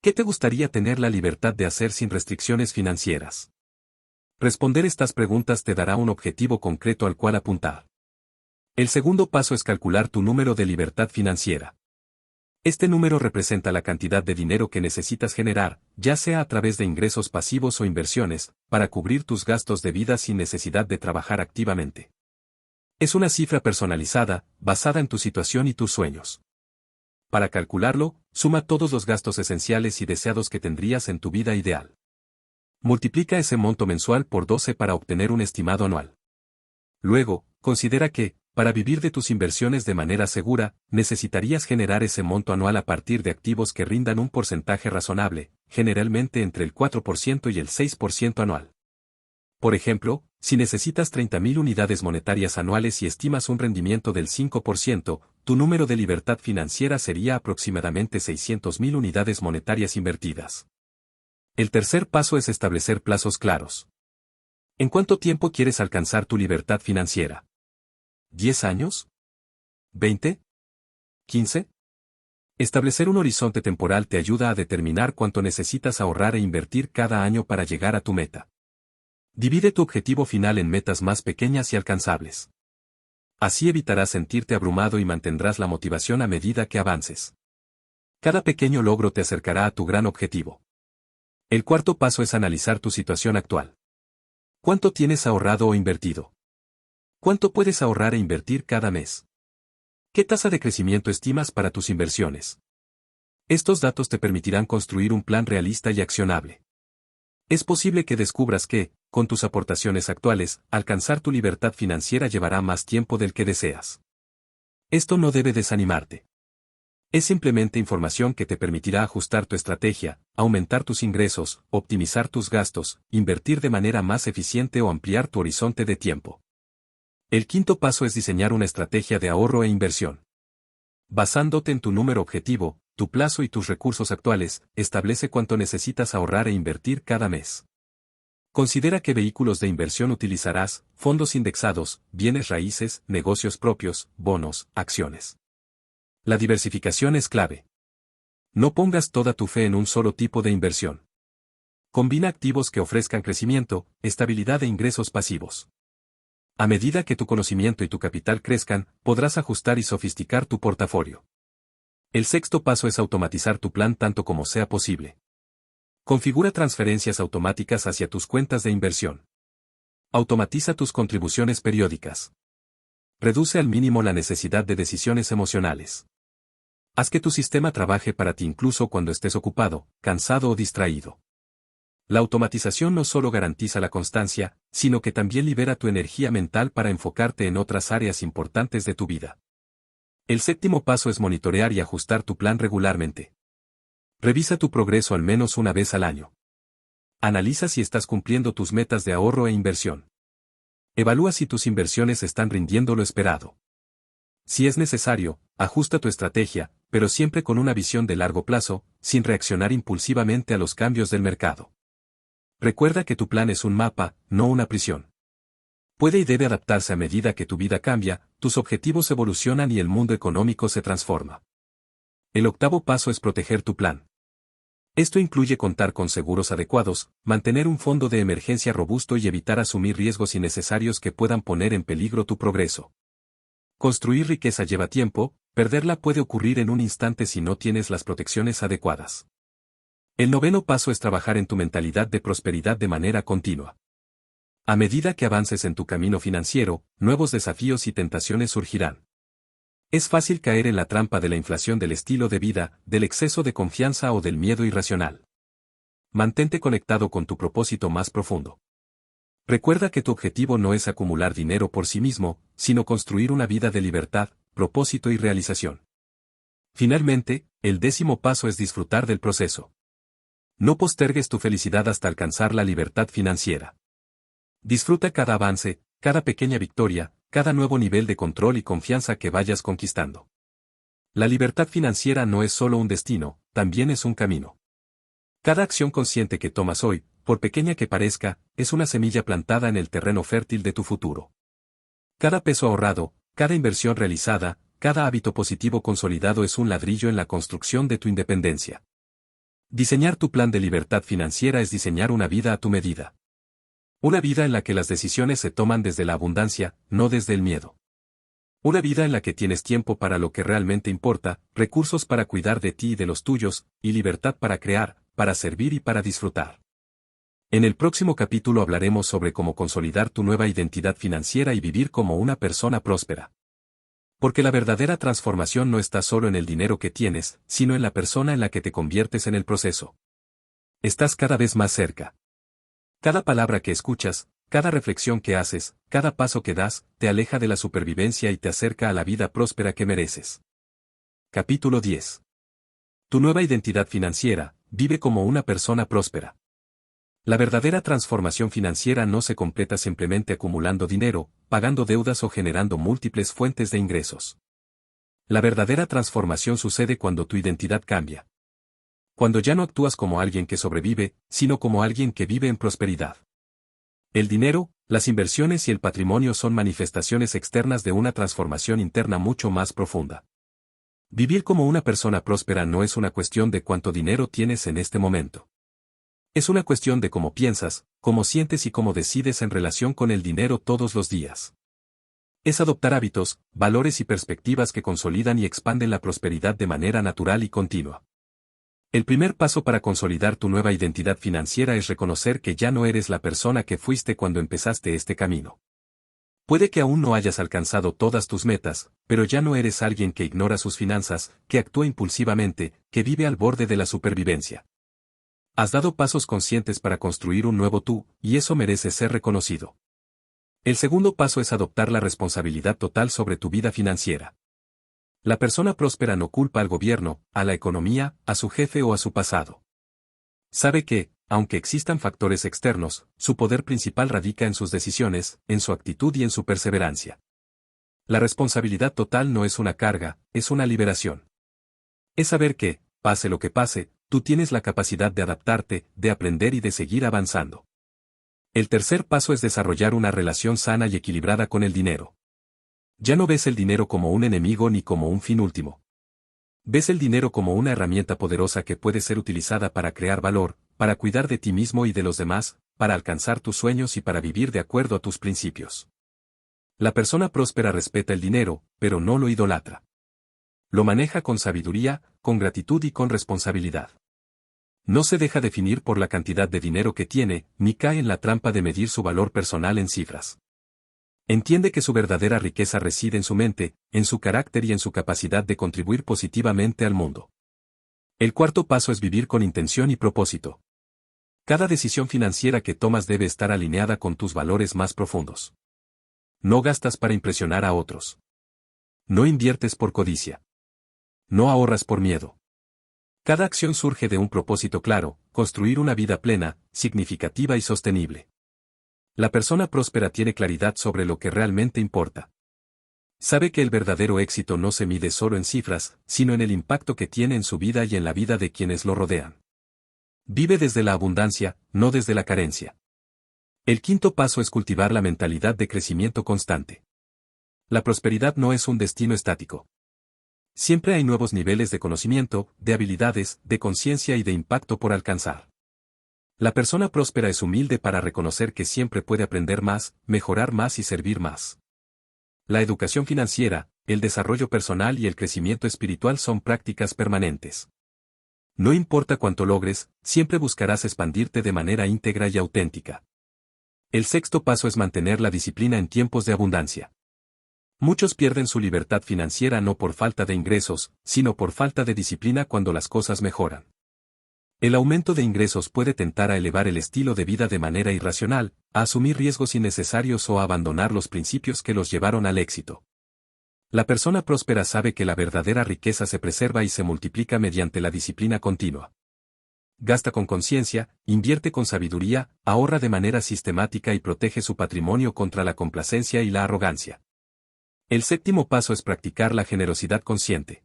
¿Qué te gustaría tener la libertad de hacer sin restricciones financieras? Responder estas preguntas te dará un objetivo concreto al cual apuntar. El segundo paso es calcular tu número de libertad financiera. Este número representa la cantidad de dinero que necesitas generar, ya sea a través de ingresos pasivos o inversiones, para cubrir tus gastos de vida sin necesidad de trabajar activamente. Es una cifra personalizada, basada en tu situación y tus sueños. Para calcularlo, suma todos los gastos esenciales y deseados que tendrías en tu vida ideal. Multiplica ese monto mensual por 12 para obtener un estimado anual. Luego, considera que, para vivir de tus inversiones de manera segura, necesitarías generar ese monto anual a partir de activos que rindan un porcentaje razonable, generalmente entre el 4% y el 6% anual. Por ejemplo, si necesitas 30.000 unidades monetarias anuales y estimas un rendimiento del 5%, tu número de libertad financiera sería aproximadamente 600.000 unidades monetarias invertidas. El tercer paso es establecer plazos claros. ¿En cuánto tiempo quieres alcanzar tu libertad financiera? ¿10 años? ¿20? ¿15? Establecer un horizonte temporal te ayuda a determinar cuánto necesitas ahorrar e invertir cada año para llegar a tu meta. Divide tu objetivo final en metas más pequeñas y alcanzables. Así evitarás sentirte abrumado y mantendrás la motivación a medida que avances. Cada pequeño logro te acercará a tu gran objetivo. El cuarto paso es analizar tu situación actual. ¿Cuánto tienes ahorrado o invertido? ¿Cuánto puedes ahorrar e invertir cada mes? ¿Qué tasa de crecimiento estimas para tus inversiones? Estos datos te permitirán construir un plan realista y accionable. Es posible que descubras que, con tus aportaciones actuales, alcanzar tu libertad financiera llevará más tiempo del que deseas. Esto no debe desanimarte. Es simplemente información que te permitirá ajustar tu estrategia, aumentar tus ingresos, optimizar tus gastos, invertir de manera más eficiente o ampliar tu horizonte de tiempo. El quinto paso es diseñar una estrategia de ahorro e inversión. Basándote en tu número objetivo, tu plazo y tus recursos actuales, establece cuánto necesitas ahorrar e invertir cada mes. Considera qué vehículos de inversión utilizarás: fondos indexados, bienes raíces, negocios propios, bonos, acciones. La diversificación es clave. No pongas toda tu fe en un solo tipo de inversión. Combina activos que ofrezcan crecimiento, estabilidad e ingresos pasivos. A medida que tu conocimiento y tu capital crezcan, podrás ajustar y sofisticar tu portafolio. El sexto paso es automatizar tu plan tanto como sea posible. Configura transferencias automáticas hacia tus cuentas de inversión. Automatiza tus contribuciones periódicas. Reduce al mínimo la necesidad de decisiones emocionales. Haz que tu sistema trabaje para ti incluso cuando estés ocupado, cansado o distraído. La automatización no solo garantiza la constancia, sino que también libera tu energía mental para enfocarte en otras áreas importantes de tu vida. El séptimo paso es monitorear y ajustar tu plan regularmente. Revisa tu progreso al menos una vez al año. Analiza si estás cumpliendo tus metas de ahorro e inversión. Evalúa si tus inversiones están rindiendo lo esperado. Si es necesario, ajusta tu estrategia, pero siempre con una visión de largo plazo, sin reaccionar impulsivamente a los cambios del mercado. Recuerda que tu plan es un mapa, no una prisión. Puede y debe adaptarse a medida que tu vida cambia, tus objetivos evolucionan y el mundo económico se transforma. El octavo paso es proteger tu plan. Esto incluye contar con seguros adecuados, mantener un fondo de emergencia robusto y evitar asumir riesgos innecesarios que puedan poner en peligro tu progreso. Construir riqueza lleva tiempo, perderla puede ocurrir en un instante si no tienes las protecciones adecuadas. El noveno paso es trabajar en tu mentalidad de prosperidad de manera continua. A medida que avances en tu camino financiero, nuevos desafíos y tentaciones surgirán. Es fácil caer en la trampa de la inflación del estilo de vida, del exceso de confianza o del miedo irracional. Mantente conectado con tu propósito más profundo. Recuerda que tu objetivo no es acumular dinero por sí mismo, sino construir una vida de libertad, propósito y realización. Finalmente, el décimo paso es disfrutar del proceso. No postergues tu felicidad hasta alcanzar la libertad financiera. Disfruta cada avance, cada pequeña victoria, cada nuevo nivel de control y confianza que vayas conquistando. La libertad financiera no es solo un destino, también es un camino. Cada acción consciente que tomas hoy, por pequeña que parezca, es una semilla plantada en el terreno fértil de tu futuro. Cada peso ahorrado, cada inversión realizada, cada hábito positivo consolidado es un ladrillo en la construcción de tu independencia. Diseñar tu plan de libertad financiera es diseñar una vida a tu medida. Una vida en la que las decisiones se toman desde la abundancia, no desde el miedo. Una vida en la que tienes tiempo para lo que realmente importa, recursos para cuidar de ti y de los tuyos, y libertad para crear, para servir y para disfrutar. En el próximo capítulo hablaremos sobre cómo consolidar tu nueva identidad financiera y vivir como una persona próspera. Porque la verdadera transformación no está solo en el dinero que tienes, sino en la persona en la que te conviertes en el proceso. Estás cada vez más cerca. Cada palabra que escuchas, cada reflexión que haces, cada paso que das, te aleja de la supervivencia y te acerca a la vida próspera que mereces. Capítulo 10. Tu nueva identidad financiera, vive como una persona próspera. La verdadera transformación financiera no se completa simplemente acumulando dinero, pagando deudas o generando múltiples fuentes de ingresos. La verdadera transformación sucede cuando tu identidad cambia. Cuando ya no actúas como alguien que sobrevive, sino como alguien que vive en prosperidad. El dinero, las inversiones y el patrimonio son manifestaciones externas de una transformación interna mucho más profunda. Vivir como una persona próspera no es una cuestión de cuánto dinero tienes en este momento. Es una cuestión de cómo piensas, cómo sientes y cómo decides en relación con el dinero todos los días. Es adoptar hábitos, valores y perspectivas que consolidan y expanden la prosperidad de manera natural y continua. El primer paso para consolidar tu nueva identidad financiera es reconocer que ya no eres la persona que fuiste cuando empezaste este camino. Puede que aún no hayas alcanzado todas tus metas, pero ya no eres alguien que ignora sus finanzas, que actúa impulsivamente, que vive al borde de la supervivencia. Has dado pasos conscientes para construir un nuevo tú, y eso merece ser reconocido. El segundo paso es adoptar la responsabilidad total sobre tu vida financiera. La persona próspera no culpa al gobierno, a la economía, a su jefe o a su pasado. Sabe que, aunque existan factores externos, su poder principal radica en sus decisiones, en su actitud y en su perseverancia. La responsabilidad total no es una carga, es una liberación. Es saber que, pase lo que pase, tú tienes la capacidad de adaptarte, de aprender y de seguir avanzando. El tercer paso es desarrollar una relación sana y equilibrada con el dinero. Ya no ves el dinero como un enemigo ni como un fin último. Ves el dinero como una herramienta poderosa que puede ser utilizada para crear valor, para cuidar de ti mismo y de los demás, para alcanzar tus sueños y para vivir de acuerdo a tus principios. La persona próspera respeta el dinero, pero no lo idolatra. Lo maneja con sabiduría, con gratitud y con responsabilidad. No se deja definir por la cantidad de dinero que tiene, ni cae en la trampa de medir su valor personal en cifras. Entiende que su verdadera riqueza reside en su mente, en su carácter y en su capacidad de contribuir positivamente al mundo. El cuarto paso es vivir con intención y propósito. Cada decisión financiera que tomas debe estar alineada con tus valores más profundos. No gastas para impresionar a otros. No inviertes por codicia. No ahorras por miedo. Cada acción surge de un propósito claro: construir una vida plena, significativa y sostenible. La persona próspera tiene claridad sobre lo que realmente importa. Sabe que el verdadero éxito no se mide solo en cifras, sino en el impacto que tiene en su vida y en la vida de quienes lo rodean. Vive desde la abundancia, no desde la carencia. El quinto paso es cultivar la mentalidad de crecimiento constante. La prosperidad no es un destino estático. Siempre hay nuevos niveles de conocimiento, de habilidades, de conciencia y de impacto por alcanzar. La persona próspera es humilde para reconocer que siempre puede aprender más, mejorar más y servir más. La educación financiera, el desarrollo personal y el crecimiento espiritual son prácticas permanentes. No importa cuánto logres, siempre buscarás expandirte de manera íntegra y auténtica. El sexto paso es mantener la disciplina en tiempos de abundancia. Muchos pierden su libertad financiera no por falta de ingresos, sino por falta de disciplina cuando las cosas mejoran. El aumento de ingresos puede tentar a elevar el estilo de vida de manera irracional, a asumir riesgos innecesarios o a abandonar los principios que los llevaron al éxito. La persona próspera sabe que la verdadera riqueza se preserva y se multiplica mediante la disciplina continua. Gasta con conciencia, invierte con sabiduría, ahorra de manera sistemática y protege su patrimonio contra la complacencia y la arrogancia. El séptimo paso es practicar la generosidad consciente.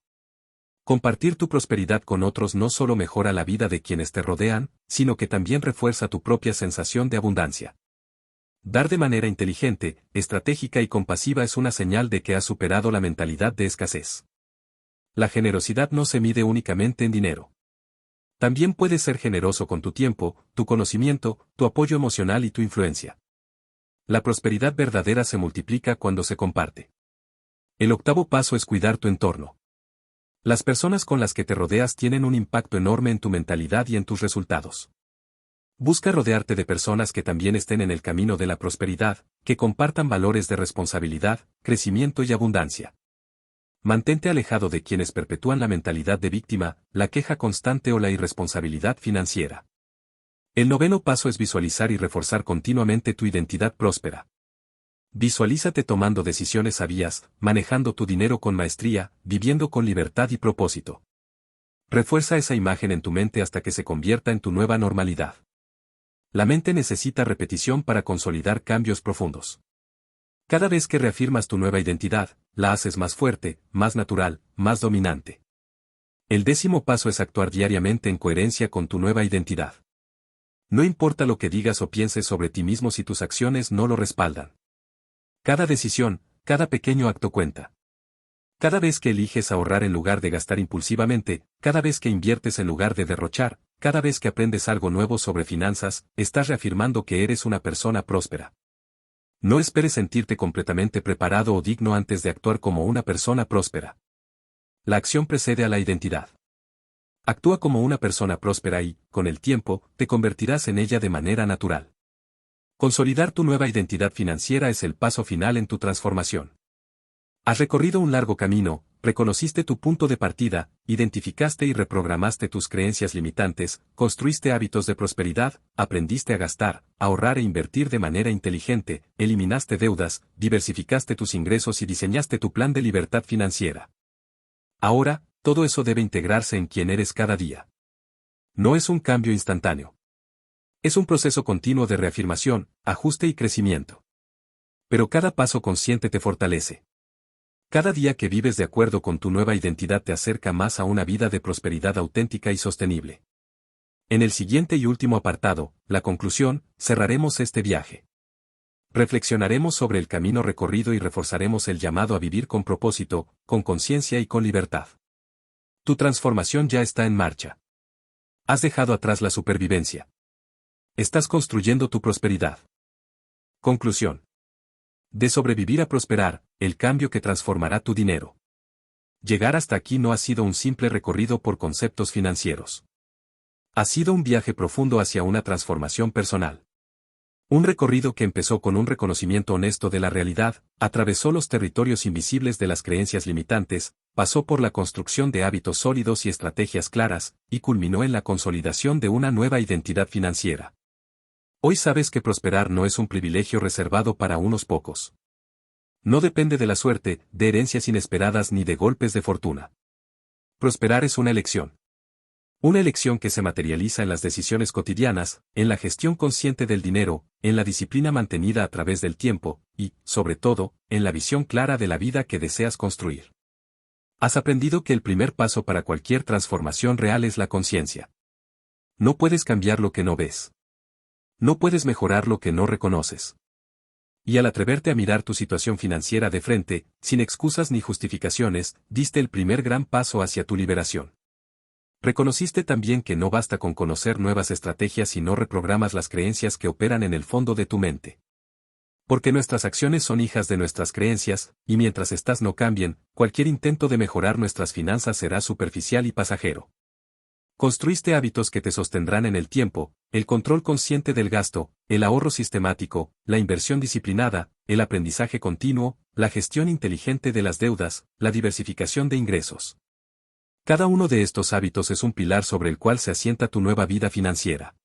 Compartir tu prosperidad con otros no solo mejora la vida de quienes te rodean, sino que también refuerza tu propia sensación de abundancia. Dar de manera inteligente, estratégica y compasiva es una señal de que has superado la mentalidad de escasez. La generosidad no se mide únicamente en dinero. También puedes ser generoso con tu tiempo, tu conocimiento, tu apoyo emocional y tu influencia. La prosperidad verdadera se multiplica cuando se comparte. El octavo paso es cuidar tu entorno. Las personas con las que te rodeas tienen un impacto enorme en tu mentalidad y en tus resultados. Busca rodearte de personas que también estén en el camino de la prosperidad, que compartan valores de responsabilidad, crecimiento y abundancia. Mantente alejado de quienes perpetúan la mentalidad de víctima, la queja constante o la irresponsabilidad financiera. El noveno paso es visualizar y reforzar continuamente tu identidad próspera. Visualízate tomando decisiones sabias, manejando tu dinero con maestría, viviendo con libertad y propósito. Refuerza esa imagen en tu mente hasta que se convierta en tu nueva normalidad. La mente necesita repetición para consolidar cambios profundos. Cada vez que reafirmas tu nueva identidad, la haces más fuerte, más natural, más dominante. El décimo paso es actuar diariamente en coherencia con tu nueva identidad. No importa lo que digas o pienses sobre ti mismo si tus acciones no lo respaldan. Cada decisión, cada pequeño acto cuenta. Cada vez que eliges ahorrar en lugar de gastar impulsivamente, cada vez que inviertes en lugar de derrochar, cada vez que aprendes algo nuevo sobre finanzas, estás reafirmando que eres una persona próspera. No esperes sentirte completamente preparado o digno antes de actuar como una persona próspera. La acción precede a la identidad. Actúa como una persona próspera y, con el tiempo, te convertirás en ella de manera natural. Consolidar tu nueva identidad financiera es el paso final en tu transformación. Has recorrido un largo camino, reconociste tu punto de partida, identificaste y reprogramaste tus creencias limitantes, construiste hábitos de prosperidad, aprendiste a gastar, ahorrar e invertir de manera inteligente, eliminaste deudas, diversificaste tus ingresos y diseñaste tu plan de libertad financiera. Ahora, todo eso debe integrarse en quien eres cada día. No es un cambio instantáneo. Es un proceso continuo de reafirmación, ajuste y crecimiento. Pero cada paso consciente te fortalece. Cada día que vives de acuerdo con tu nueva identidad te acerca más a una vida de prosperidad auténtica y sostenible. En el siguiente y último apartado, la conclusión, cerraremos este viaje. Reflexionaremos sobre el camino recorrido y reforzaremos el llamado a vivir con propósito, con conciencia y con libertad. Tu transformación ya está en marcha. Has dejado atrás la supervivencia. Estás construyendo tu prosperidad. Conclusión. De sobrevivir a prosperar, el cambio que transformará tu dinero. Llegar hasta aquí no ha sido un simple recorrido por conceptos financieros. Ha sido un viaje profundo hacia una transformación personal. Un recorrido que empezó con un reconocimiento honesto de la realidad, atravesó los territorios invisibles de las creencias limitantes, pasó por la construcción de hábitos sólidos y estrategias claras, y culminó en la consolidación de una nueva identidad financiera. Hoy sabes que prosperar no es un privilegio reservado para unos pocos. No depende de la suerte, de herencias inesperadas ni de golpes de fortuna. Prosperar es una elección. Una elección que se materializa en las decisiones cotidianas, en la gestión consciente del dinero, en la disciplina mantenida a través del tiempo, y, sobre todo, en la visión clara de la vida que deseas construir. Has aprendido que el primer paso para cualquier transformación real es la conciencia. No puedes cambiar lo que no ves. No puedes mejorar lo que no reconoces. Y al atreverte a mirar tu situación financiera de frente, sin excusas ni justificaciones, diste el primer gran paso hacia tu liberación. Reconociste también que no basta con conocer nuevas estrategias si no reprogramas las creencias que operan en el fondo de tu mente. Porque nuestras acciones son hijas de nuestras creencias, y mientras éstas no cambien, cualquier intento de mejorar nuestras finanzas será superficial y pasajero. Construiste hábitos que te sostendrán en el tiempo, el control consciente del gasto, el ahorro sistemático, la inversión disciplinada, el aprendizaje continuo, la gestión inteligente de las deudas, la diversificación de ingresos. Cada uno de estos hábitos es un pilar sobre el cual se asienta tu nueva vida financiera.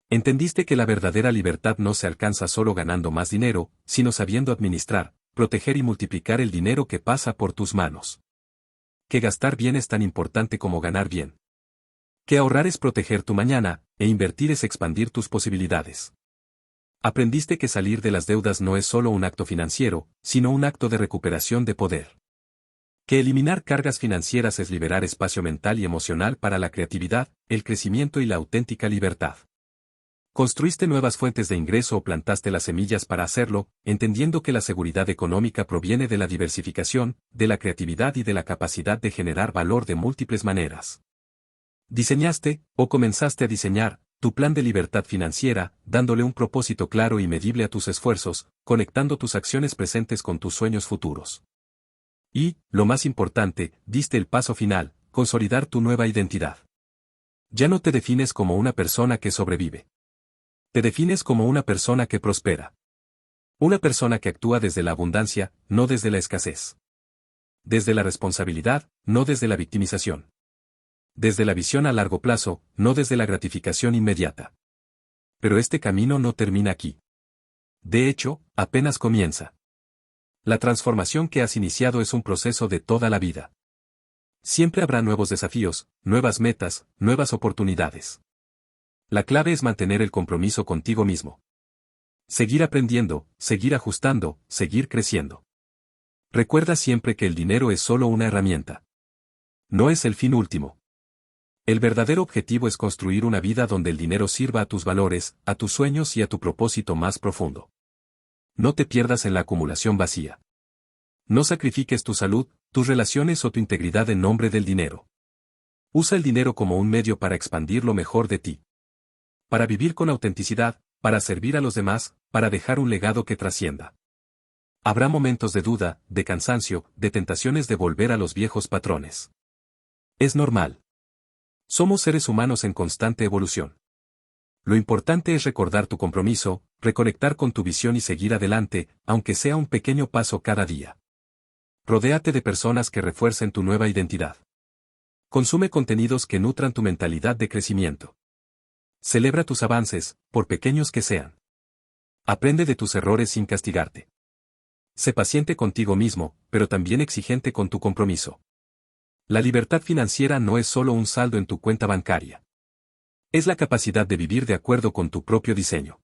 Entendiste que la verdadera libertad no se alcanza solo ganando más dinero, sino sabiendo administrar, proteger y multiplicar el dinero que pasa por tus manos. Que gastar bien es tan importante como ganar bien. Que ahorrar es proteger tu mañana, e invertir es expandir tus posibilidades. Aprendiste que salir de las deudas no es solo un acto financiero, sino un acto de recuperación de poder. Que eliminar cargas financieras es liberar espacio mental y emocional para la creatividad, el crecimiento y la auténtica libertad. Construiste nuevas fuentes de ingreso o plantaste las semillas para hacerlo, entendiendo que la seguridad económica proviene de la diversificación, de la creatividad y de la capacidad de generar valor de múltiples maneras. Diseñaste, o comenzaste a diseñar, tu plan de libertad financiera, dándole un propósito claro y medible a tus esfuerzos, conectando tus acciones presentes con tus sueños futuros. Y, lo más importante, diste el paso final, consolidar tu nueva identidad. Ya no te defines como una persona que sobrevive. Te defines como una persona que prospera. Una persona que actúa desde la abundancia, no desde la escasez. Desde la responsabilidad, no desde la victimización. Desde la visión a largo plazo, no desde la gratificación inmediata. Pero este camino no termina aquí. De hecho, apenas comienza. La transformación que has iniciado es un proceso de toda la vida. Siempre habrá nuevos desafíos, nuevas metas, nuevas oportunidades. La clave es mantener el compromiso contigo mismo. Seguir aprendiendo, seguir ajustando, seguir creciendo. Recuerda siempre que el dinero es solo una herramienta. No es el fin último. El verdadero objetivo es construir una vida donde el dinero sirva a tus valores, a tus sueños y a tu propósito más profundo. No te pierdas en la acumulación vacía. No sacrifiques tu salud, tus relaciones o tu integridad en nombre del dinero. Usa el dinero como un medio para expandir lo mejor de ti. Para vivir con autenticidad, para servir a los demás, para dejar un legado que trascienda. Habrá momentos de duda, de cansancio, de tentaciones de volver a los viejos patrones. Es normal. Somos seres humanos en constante evolución. Lo importante es recordar tu compromiso, reconectar con tu visión y seguir adelante, aunque sea un pequeño paso cada día. Rodéate de personas que refuercen tu nueva identidad. Consume contenidos que nutran tu mentalidad de crecimiento. Celebra tus avances, por pequeños que sean. Aprende de tus errores sin castigarte. Sé paciente contigo mismo, pero también exigente con tu compromiso. La libertad financiera no es solo un saldo en tu cuenta bancaria. Es la capacidad de vivir de acuerdo con tu propio diseño.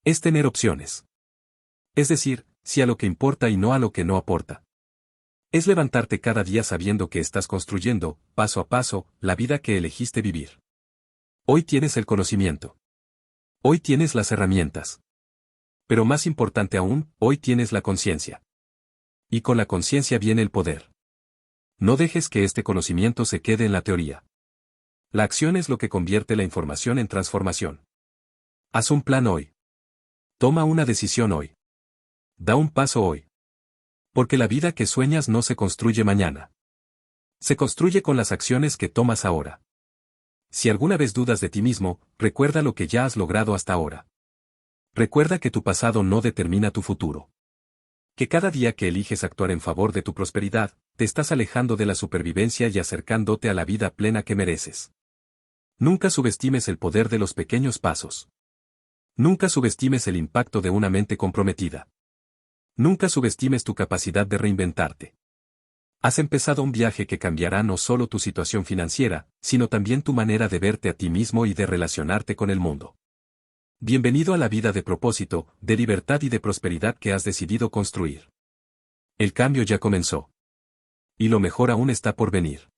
Es tener opciones. Es decir, sí a lo que importa y no a lo que no aporta. Es levantarte cada día sabiendo que estás construyendo, paso a paso, la vida que elegiste vivir. Hoy tienes el conocimiento. Hoy tienes las herramientas. Pero más importante aún, hoy tienes la conciencia. Y con la conciencia viene el poder. No dejes que este conocimiento se quede en la teoría. La acción es lo que convierte la información en transformación. Haz un plan hoy. Toma una decisión hoy. Da un paso hoy. Porque la vida que sueñas no se construye mañana. Se construye con las acciones que tomas ahora. Si alguna vez dudas de ti mismo, recuerda lo que ya has logrado hasta ahora. Recuerda que tu pasado no determina tu futuro. Que cada día que eliges actuar en favor de tu prosperidad, te estás alejando de la supervivencia y acercándote a la vida plena que mereces. Nunca subestimes el poder de los pequeños pasos. Nunca subestimes el impacto de una mente comprometida. Nunca subestimes tu capacidad de reinventarte. Has empezado un viaje que cambiará no solo tu situación financiera, sino también tu manera de verte a ti mismo y de relacionarte con el mundo. Bienvenido a la vida de propósito, de libertad y de prosperidad que has decidido construir. El cambio ya comenzó. Y lo mejor aún está por venir.